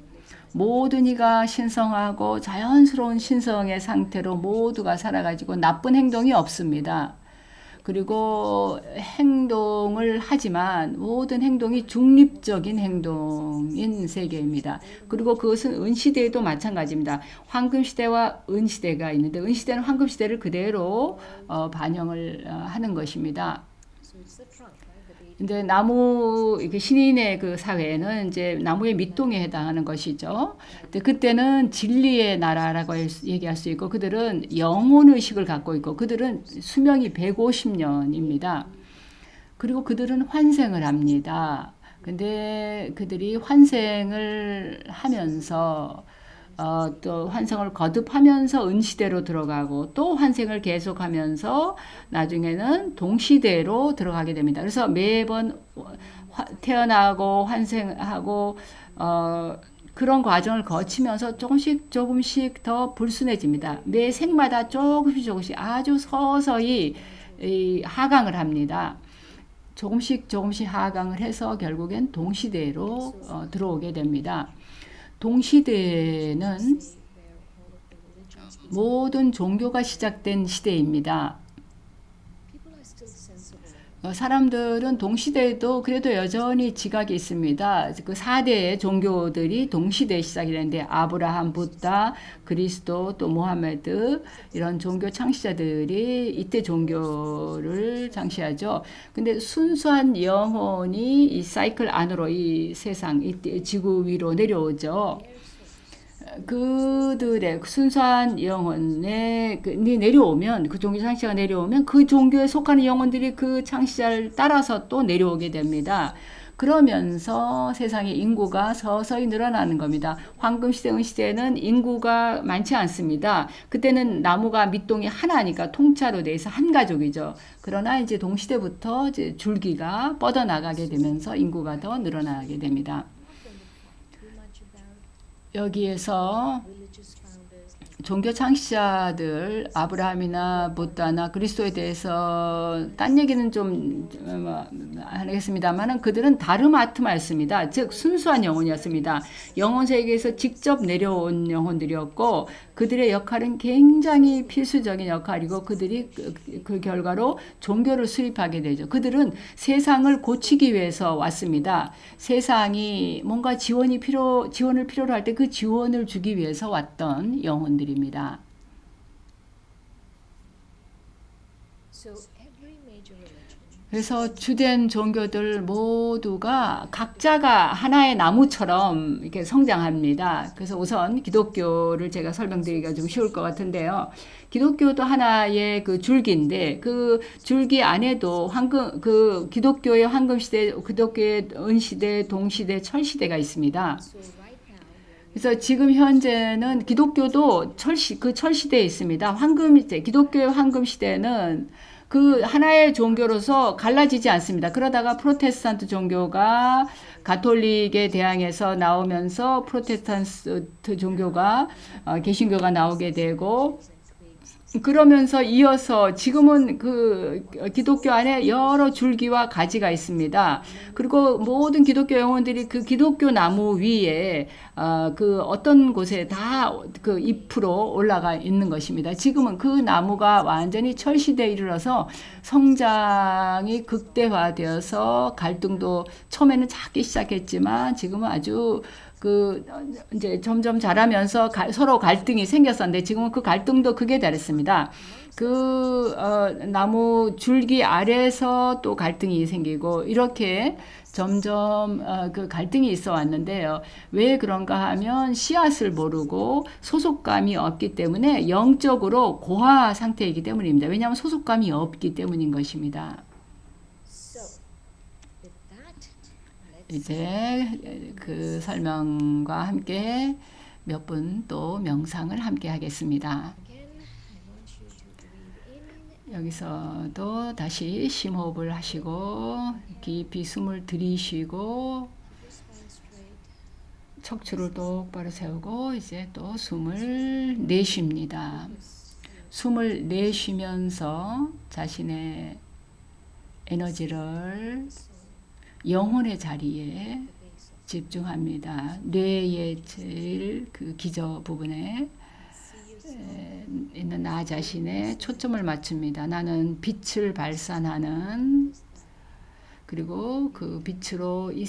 모든 이가 신성하고 자연스러운 신성의 상태로 모두가 살아가지고 나쁜 행동이 없습니다. 그리고 행동을 하지만 모든 행동이 중립적인 행동인 세계입니다. 그리고 그것은 은시대에도 마찬가지입니다. 황금시대와 은시대가 있는데 은시대는 황금시대를 그대로 반영을 하는 것입니다. So it's the trunk, right? The deity. 근데 나무 이게 신인의 그 사회는 이제 나무의 밑동에 해당하는 것이죠. 근데 그때는 진리의 나라라고 얘기할 수 있고 그들은 영혼 의식을 갖고 있고 그들은 수명이 150년입니다. 그리고 그들은 환생을 합니다. 근데 그들이 환생을 하면서 또 환생을 거듭하면서 은시대로 들어가고 또 환생을 계속하면서 나중에는 동시대로 들어가게 됩니다. 그래서 매번 태어나고 환생하고 그런 과정을 거치면서 조금씩 더 불순해집니다. 매 생마다 조금씩 아주 서서히 하강을 합니다. 조금씩 하강을 해서 결국엔 동시대로 들어오게 됩니다. 동시대는 모든 종교가 시작된 시대입니다. People are still sensible. 사람들은 동시대에도 그래도 여전히 지각이 있습니다. 그 4대의 종교들이 동시대에 시작이 되는데 아브라함, 붓다, 그리스도, 또 모하메드 이런 종교 창시자들이 이때 종교를 창시하죠. 근데 순수한 영혼이 이 사이클 안으로 이 세상, 이 지구 위로 내려오죠. 그들의 순수한 영혼에 내려오면 그 종교 창시자가 내려오면 그 종교에 속하는 영혼들이 그 창시자를 따라서 또 내려오게 됩니다. 그러면서 세상의 인구가 서서히 늘어나는 겁니다. 황금시대, 은시대에는 인구가 많지 않습니다. 그때는 나무가 밑동이 하나니까 통째로 돼서 한 가족이죠. 그러나 이제 동시대부터 이제 줄기가 뻗어나가게 되면서 인구가 더 늘어나게 됩니다. too much about 여기에서 religious founders and 종교 창시자들 아브라함이나 붓다나 그리스도에 대해서 딴 얘기는 좀 하겠습니다만은 그들은 다르마트마였습니다. 즉 순수한 영혼이었습니다. 영혼 세계에서 직접 내려온 영혼들이었고 그들의 역할은 굉장히 필수적인 역할이고 그들이 그 결과로 종교를 수립하게 되죠. 그들은 세상을 고치기 위해서 왔습니다. 세상이 뭔가 지원을 필요로 할 때 그 지원을 주기 위해서 왔던 영혼들입니다. so every major religion 그래서 주된 종교들 모두가 각자가 하나의 나무처럼 이렇게 성장합니다. 그래서 우선 기독교를 제가 설명드리기가 좀 쉬울 것 같은데요. 기독교도 하나의 그 줄기인데 그 줄기 안에도 기독교의 황금시대, 기독교의 은시대, 동시대, 철시대가 있습니다. so right now we're 그래서 지금 현재는 기독교도 철시대에 있습니다. 기독교의 황금시대는 그 하나의 종교로서 갈라지지 않습니다. 그러다가 프로테스탄트 종교가 가톨릭에 대항해서 나오면서 프로테스탄트 종교가 개신교가 나오게 되고 그러면서 이어서 지금은 그 기독교 안에 여러 줄기와 가지가 있습니다. 그리고 모든 기독교 영혼들이 그 기독교 나무 위에 그 어떤 곳에 다 그 잎으로 올라가 있는 것입니다. 지금은 그 나무가 완전히 철시대에 이르러서 성장이 극대화되어서 갈등도 처음에는 작기 시작했지만 지금은 아주 이제 점점 자라면서 서로 갈등이 생겼었는데 지금은 그 갈등도 극에 달했습니다. 나무 줄기 아래서 또 갈등이 생기고 이렇게 점점 그 갈등이 있어 왔는데요. 왜 그런가 하면 씨앗을 모르고 소속감이 없기 때문에 영적으로 고화 상태이기 때문입니다. 왜냐하면 소속감이 없기 때문인 것입니다. so with that let's 이제 그 설명과 함께 몇 분 또 명상을 함께 하겠습니다. again I want you to breathe in 여기서도 다시 심호흡을 하시고 깊이 숨을 들이쉬고 the spine straight 척추를 똑바로 세우고 이제 또 숨을 내쉽니다. 숨을 내쉬면서 자신의 에너지를 영혼의 자리에 집중합니다. 뇌의 제일 그 기저 부분에 있는 나 자신의 초점을 맞춥니다. 나는 빛을 발산하는 그리고 그 빛으로 이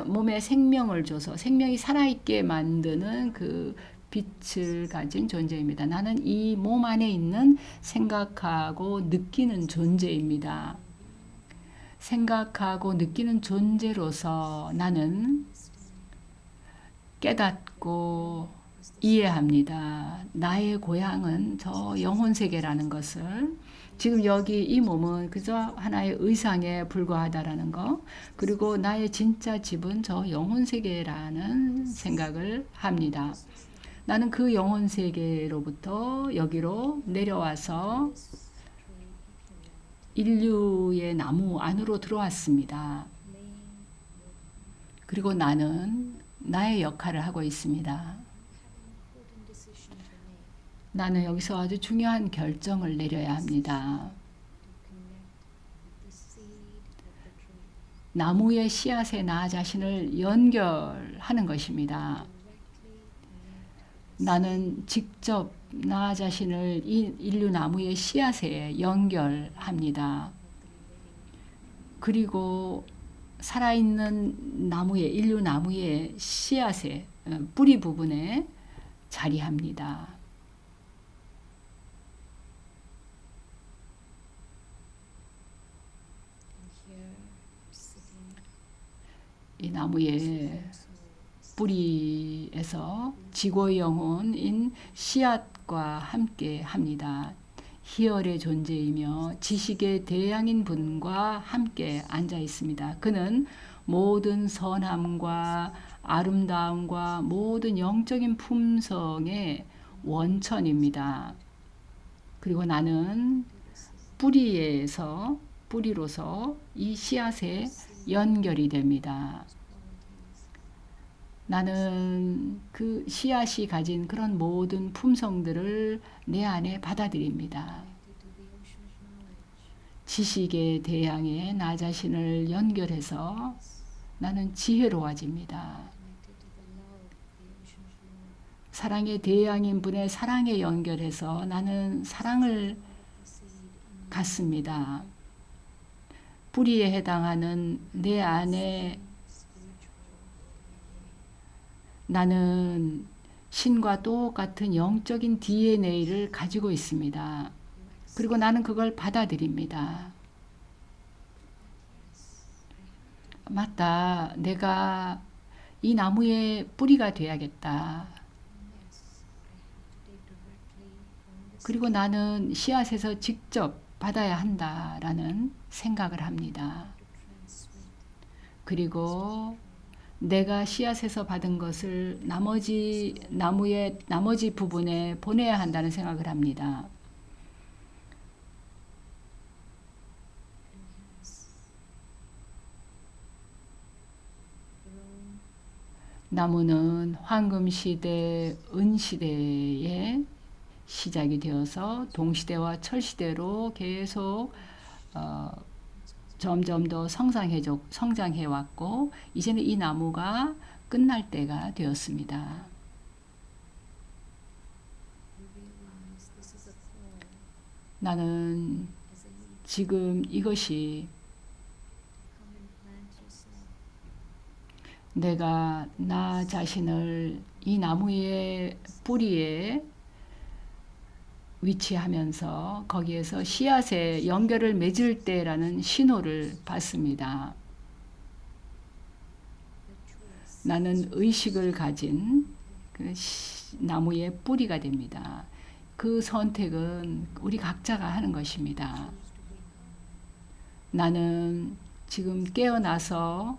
몸에 생명을 줘서 생명이 살아있게 만드는 그 빛을 가진 존재입니다. 나는 이 몸 안에 있는 생각하고 느끼는 존재입니다. 생각하고 느끼는 존재로서 나는 깨닫고 이해합니다. 나의 고향은 저 영혼 세계라는 것을 지금 여기 이 몸은 그저 하나의 의상에 불과하다라는 거 그리고 나의 진짜 집은 저 영혼 세계라는 생각을 합니다. 나는 그 영혼 세계로부터 여기로 내려와서 인류의 나무 안으로 들어왔습니다. 그리고 나는 나의 역할을 하고 있습니다. important decision to make 나는 여기서 아주 중요한 결정을 내려야 합니다. to connect with the seed of the tree 나무의 씨앗에 나 자신을 연결하는 것입니다. directly connect 나는 직접 나 자신을 이 인류 나무의 씨앗에 연결합니다. 그리고 살아있는 나무의 인류 나무의 씨앗의 뿌리 부분에 자리합니다. And here, sitting 이 나무의 뿌리에서 지고의 영혼인 씨앗과 함께 합니다. 희열의 존재이며 지식의 대양인 분과 함께 앉아 있습니다. 그는 모든 선함과 아름다움과 모든 영적인 품성의 원천입니다. 그리고 나는 뿌리로서 이 씨앗에 연결이 됩니다. 나는 그 씨앗이 가진 그런 모든 품성들을 내 안에 받아들입니다. 지식의 대양에 나 자신을 연결해서 나는 지혜로워집니다. 사랑의 대양인 분의 사랑에 연결해서 나는 사랑을 갖습니다. 뿌리에 해당하는 내 안에 나는 신과 똑같은 영적인 DNA를 가지고 있습니다. 그리고 나는 그걸 받아들입니다. 맞다. 내가 이 나무의 뿌리가 돼야겠다. 그리고 나는 씨앗에서 직접 받아야 한다라는 생각을 합니다. 그리고 내가 씨앗에서 받은 것을 나무의 나머지 부분에 보내야 한다는 생각을 합니다. 나무는 황금 시대, 은 시대에 시작이 되어서 동시대와 철시대로 계속 점점 더 성장해 왔고 이제는 이 나무가 끝날 때가 되었습니다. 나는 지금 이것이 내가 나 자신을 이 나무의 뿌리에 위치하면서 거기에서 씨앗의 연결을 맺을 때라는 신호를 받습니다. 나는 의식을 가진 그 나무의 뿌리가 됩니다. 그 선택은 우리 각자가 하는 것입니다. 나는 지금 깨어나서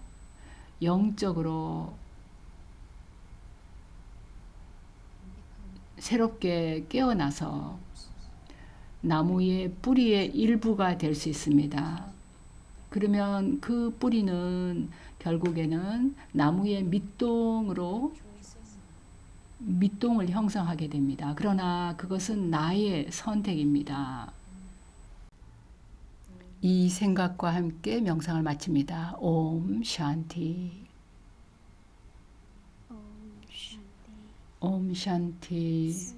영적으로 새롭게 깨어나서 나무의 뿌리의 일부가 될 수 있습니다. 그러면 그 뿌리는 결국에는 나무의 밑동을 형성하게 됩니다. 그러나 그것은 나의 선택입니다. 이 생각과 함께 명상을 마칩니다. 옴 샨티. 옴 샨티.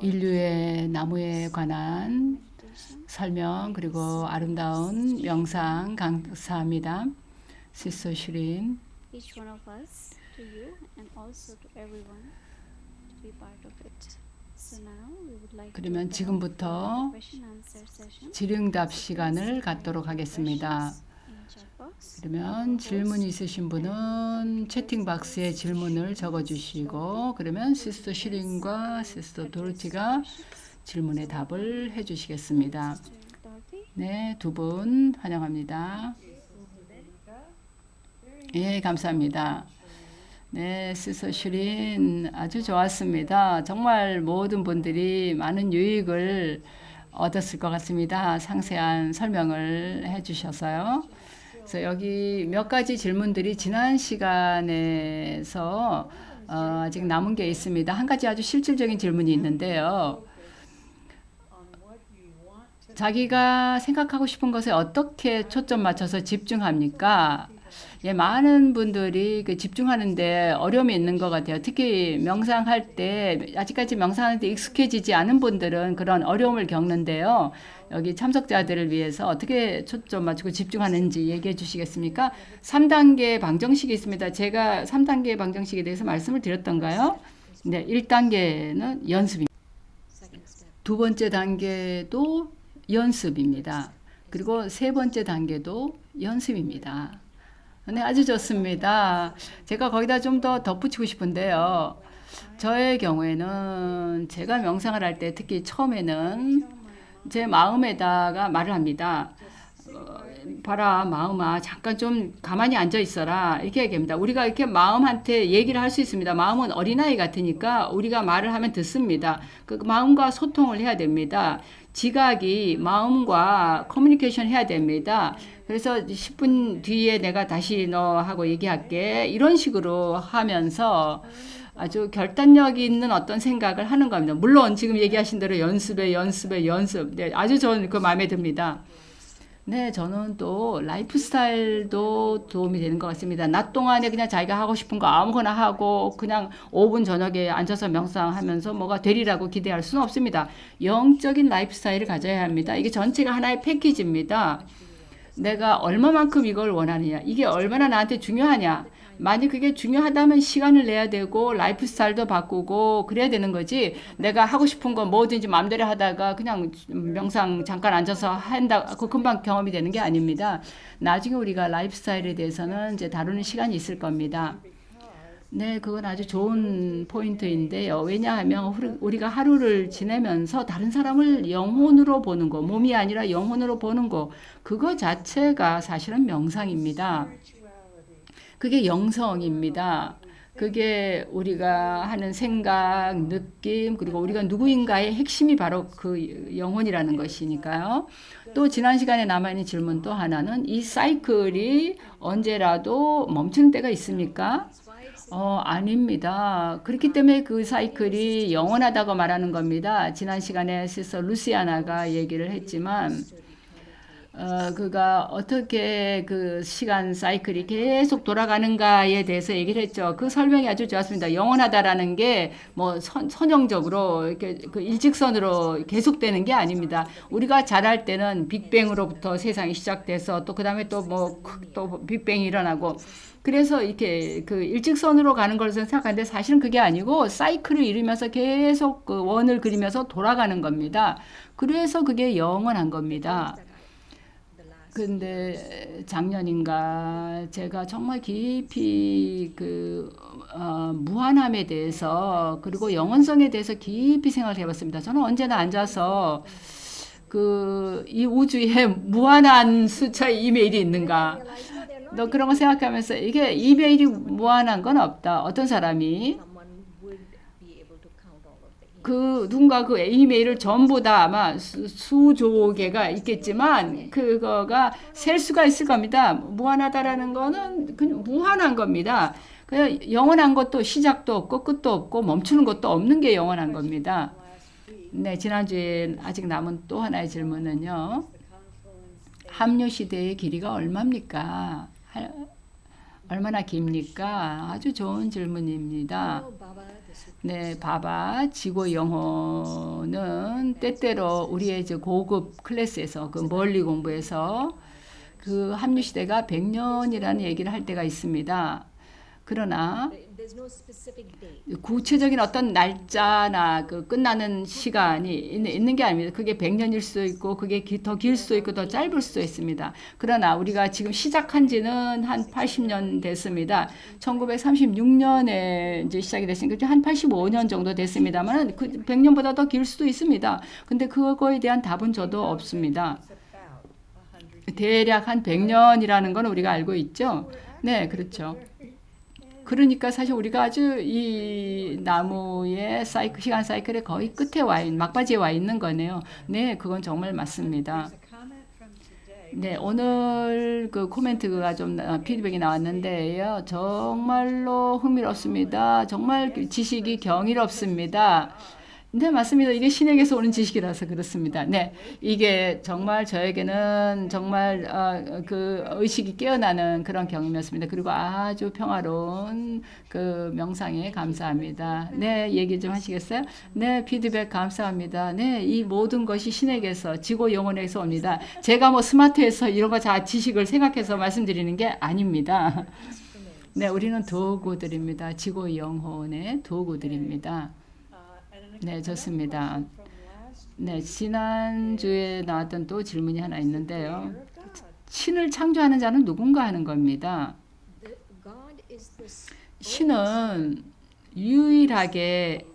인류의 나무에 관한 설명 그리고 아름다운 명상 감사합니다. 시스터 슈린. Each one of us, to you and also to everyone to be part of it. So now we would like 그러면 to 지금부터 question answer session. 질의응답 시간을 갖도록 하겠습니다. In chat box. 그러면 질문 있으신 분은 채팅 박스에 질문을 적어주시고 그러면 시스터 슈린과 시스터 도르티가 질문에 답을 해주시겠습니다. Dorothy. 네, 두 분 환영합니다. 예, 감사합니다. 네, 시스터 슈린 아주 좋았습니다. 정말 모든 분들이 많은 유익을 얻었을 것 같습니다. 상세한 설명을 해주셔서요. 그래서 여기 몇 가지 질문들이 지난 시간에서 아직 남은 게 있습니다. 한 가지 아주 실질적인 질문이 있는데요. 자기가 생각하고 싶은 것에 어떻게 초점 맞춰서 집중합니까? 예, 많은 분들이 그 집중하는데 어려움이 있는 것 같아요. 특히 명상할 때 아직까지 명상하는데 익숙해지지 않은 분들은 그런 어려움을 겪는데요. 여기 참석자들을 위해서 어떻게 초점 맞추고 집중하는지 얘기해 주시겠습니까? 3단계 방정식이 있습니다. 제가 3단계 방정식에 대해서 말씀을 드렸던가요? 네, 1단계는 연습입니다. 두 번째 단계도 연습입니다. 그리고 세 번째 단계도 연습입니다. 네, 아주 좋습니다. 제가 거기다 좀 더 덧붙이고 싶은데요. 저의 경우에는 제가 명상을 할 때 특히 처음에는 제 마음에다가 말을 합니다. 봐라, 마음아, 잠깐 좀 가만히 앉아 있어라. 이렇게 얘기합니다. 우리가 이렇게 마음한테 얘기를 할 수 있습니다. 마음은 어린아이 같으니까 우리가 말을 하면 듣습니다. 그 마음과 소통을 해야 됩니다. 지각이 마음과 커뮤니케이션 해야 됩니다. 그래서 10분 뒤에 내가 다시 너하고 얘기할게. 이런 식으로 하면서 아주 결단력 있는 어떤 생각을 하는 겁니다. 물론 지금 얘기하신 대로 연습. 네, 아주 저는 그 마음에 듭니다. 네, 저는 또 라이프 스타일도 도움이 되는 것 같습니다. 낮 동안에 그냥 자기가 하고 싶은 거 아무거나 하고 그냥 5분 저녁에 앉아서 명상하면서 뭐가 되리라고 기대할 수는 없습니다. 영적인 라이프 스타일을 가져야 합니다. 이게 전체가 하나의 패키지입니다. 내가 얼마만큼 이걸 원하느냐, 이게 얼마나 나한테 중요하냐. 만약 그게 중요하다면 시간을 내야 되고 라이프 스타일도 바꾸고 그래야 되는 거지. 내가 하고 싶은 거 뭐든지 마음대로 하다가 그냥 명상 잠깐 앉아서 한다, 그 금방 경험이 되는 게 아닙니다. 나중에 우리가 라이프 스타일에 대해서는 이제 다루는 시간이 있을 겁니다. 네, 그건 아주 좋은 포인트인데요. 왜냐하면 우리가 하루를 지내면서 다른 사람을 영혼으로 보는 거, 몸이 아니라 영혼으로 보는 거, 그거 자체가 사실은 명상입니다. 그게 영성입니다. 그게 우리가 하는 생각, 느낌, 그리고 우리가 누구인가의 핵심이 바로 그 영혼이라는 것이니까요. 또 지난 시간에 남아있는 질문 또 하나는 이 사이클이 언제라도 멈추는 때가 있습니까? 아닙니다. 그렇기 때문에 그 사이클이 영원하다고 말하는 겁니다. 지난 시간에 시스터 루시아나가 얘기를 했지만 그가 어떻게 그 시간 사이클이 계속 돌아가는가에 대해서 얘기를 했죠. 그 설명이 아주 좋았습니다. 영원하다라는 게 뭐 선형적으로 이렇게 그 일직선으로 계속되는 게 아닙니다. 우리가 자랄 때는 빅뱅으로부터 세상이 시작돼서 또 그다음에 또 뭐 또 빅뱅이 일어나고 그래서 이렇게 그 일직선으로 가는 것을 생각하는데 사실은 그게 아니고 사이클을 이루면서 계속 그 원을 그리면서 돌아가는 겁니다. 그래서 그게 영원한 겁니다. 근데 작년인가 제가 정말 깊이 그 무한함에 대해서 그리고 영원성에 대해서 깊이 생각을 해봤습니다. 저는 언제나 앉아서 그 이 우주에 무한한 숫자의 이메일이 있는가? 너 그런 거 생각하면서 이게 이메일이 무한한 건 없다. 어떤 사람이 그 누군가 그 이메일을 전부 다 아마 수조 개가 있겠지만 그거가 셀 수가 있을 겁니다. 무한하다라는 거는 그냥 무한한 겁니다. 그냥 영원한 것도 시작도 없고 끝도 없고 멈추는 것도 없는 게 영원한 겁니다. 네, 지난주에 아직 남은 또 하나의 질문은요. 합류 시대의 길이가 얼마입니까? 얼마나 깁니까? 아주 좋은 질문입니다. 네, 봐봐. 지구 영혼은 때때로 우리의 이제 고급 클래스에서 그 멀리 공부해서 그 합류 시대가 100년이라는 얘기를 할 때가 있습니다. 그러나 구체적인 어떤 날짜나 그 끝나는 시간이 있는 게 아닙니다. 그게 100년일 수도 있고 그게 더 길 수도 있고 더 짧을 수도 있습니다. 그러나 우리가 지금 시작한 지는 한 80년 됐습니다. 1936년에 이제 시작이 됐으니까 한 85년 정도 됐습니다만 그 100년보다 더 길 수도 있습니다. 근데 그거에 대한 답은 저도 없습니다. 대략 한 100년이라는 건 우리가 알고 있죠. 네, 그렇죠. 그러니까 사실 우리가 아주 이 나무의 시간 사이클의 거의 끝에 막바지에 와 있는 거네요. 네, 그건 정말 맞습니다. 네, 오늘 그 코멘트가 좀 피드백이 나왔는데요. 정말로 흥미롭습니다. 정말 지식이 경이롭습니다. 네, 맞습니다. 이게 신에게서 오는 지식이라서 그렇습니다. 네, 이게 정말 저에게는 정말 그 의식이 깨어나는 그런 경험이었습니다. 그리고 아주 평화로운 그 명상에 감사합니다. 네, 얘기 좀 하시겠어요? 네, 피드백 감사합니다. 네, 이 모든 것이 신에게서 지구 영혼에서 옵니다. 제가 뭐 스마트해서 이런 거 다 지식을 생각해서 말씀드리는 게 아닙니다. 네, 우리는 도구들입니다. 지구 영혼의 도구들입니다. 네, 좋습니다. 네, 지난주에 나왔던 또 질문이 하나 있는데요. 신을 창조하는 자는 누군가 하는 겁니다. God is this 신은 유일하게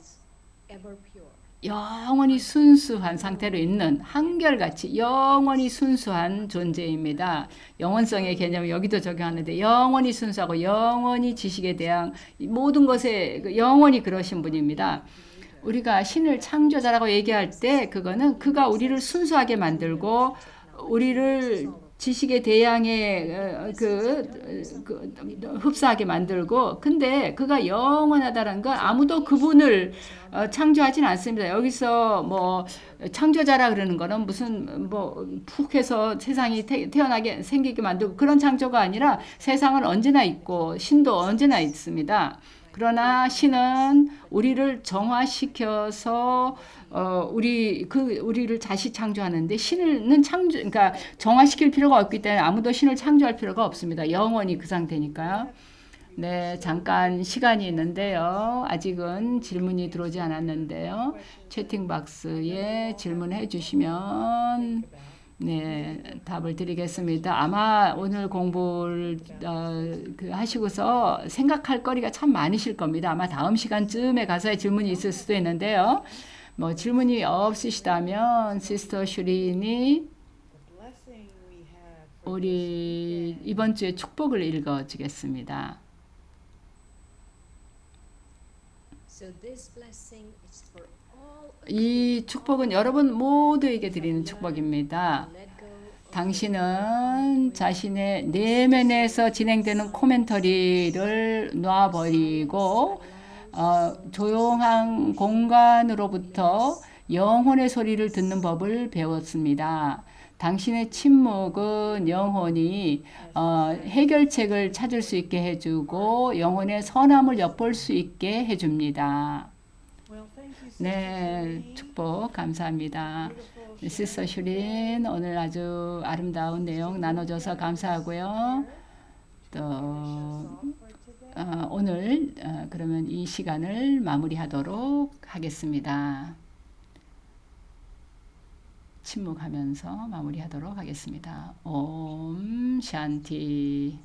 ever pure. 영원히 순수한 상태로 있는 한결같이 영원히 순수한 존재입니다. 영원성의 개념을 여기도 적용하는데 영원히 순수하고 영원히 지식에 대한 모든 것에 영원히 그러신 분입니다. 우리가 신을 창조자라고 얘기할 때 그거는 그가 우리를 순수하게 만들고 우리를 지식의 대양에 흡사하게 만들고 근데 그가 영원하다는 건 아무도 그분을 창조하진 않습니다. 여기서 뭐 창조자라 그러는 거는 무슨 뭐 푹 해서 세상이 태어나게 생기게 만들고 그런 창조가 아니라 세상은 언제나 있고 신도 언제나 있습니다. 그러나 신은 우리를 정화시켜서 우리를 다시 창조하는데 신은 그러니까 정화시킬 필요가 없기 때문에 아무도 신을 창조할 필요가 없습니다. 영원히 그 상태니까요. 네, 잠깐 시간이 있는데요. 아직은 질문이 들어오지 않았는데요. 채팅 박스에 질문해 주시면 네, 답을 드리겠습니다. 아마 오늘 공부를 하시고서 생각할 거리가 참 많으실 겁니다. 아마 다음 시간쯤에 가서 질문이 있을 수도 있는데요. 뭐 질문이 없으시다면 시스터 슈린이 우리 이번 주에 축복을 읽어주겠습니다. So this blessing is for all. 이 축복은 여러분 모두에게 드리는 축복입니다. Let go of 당신은 자신의 내면에서 진행되는 코멘터리를 놔버리고 조용한 공간으로부터 영혼의 소리를 듣는 법을 배웠습니다. 당신의 침묵은 영혼이 해결책을 찾을 수 있게 해주고 영혼의 선함을 엿볼 수 있게 해줍니다. 네, 축복 감사합니다. 시스터 슈린 오늘 아주 아름다운 내용 나눠줘서 감사하고요. 또 오늘 그러면 이 시간을 마무리하도록 하겠습니다. 침묵하면서 마무리하도록 하겠습니다. 옴 샨티.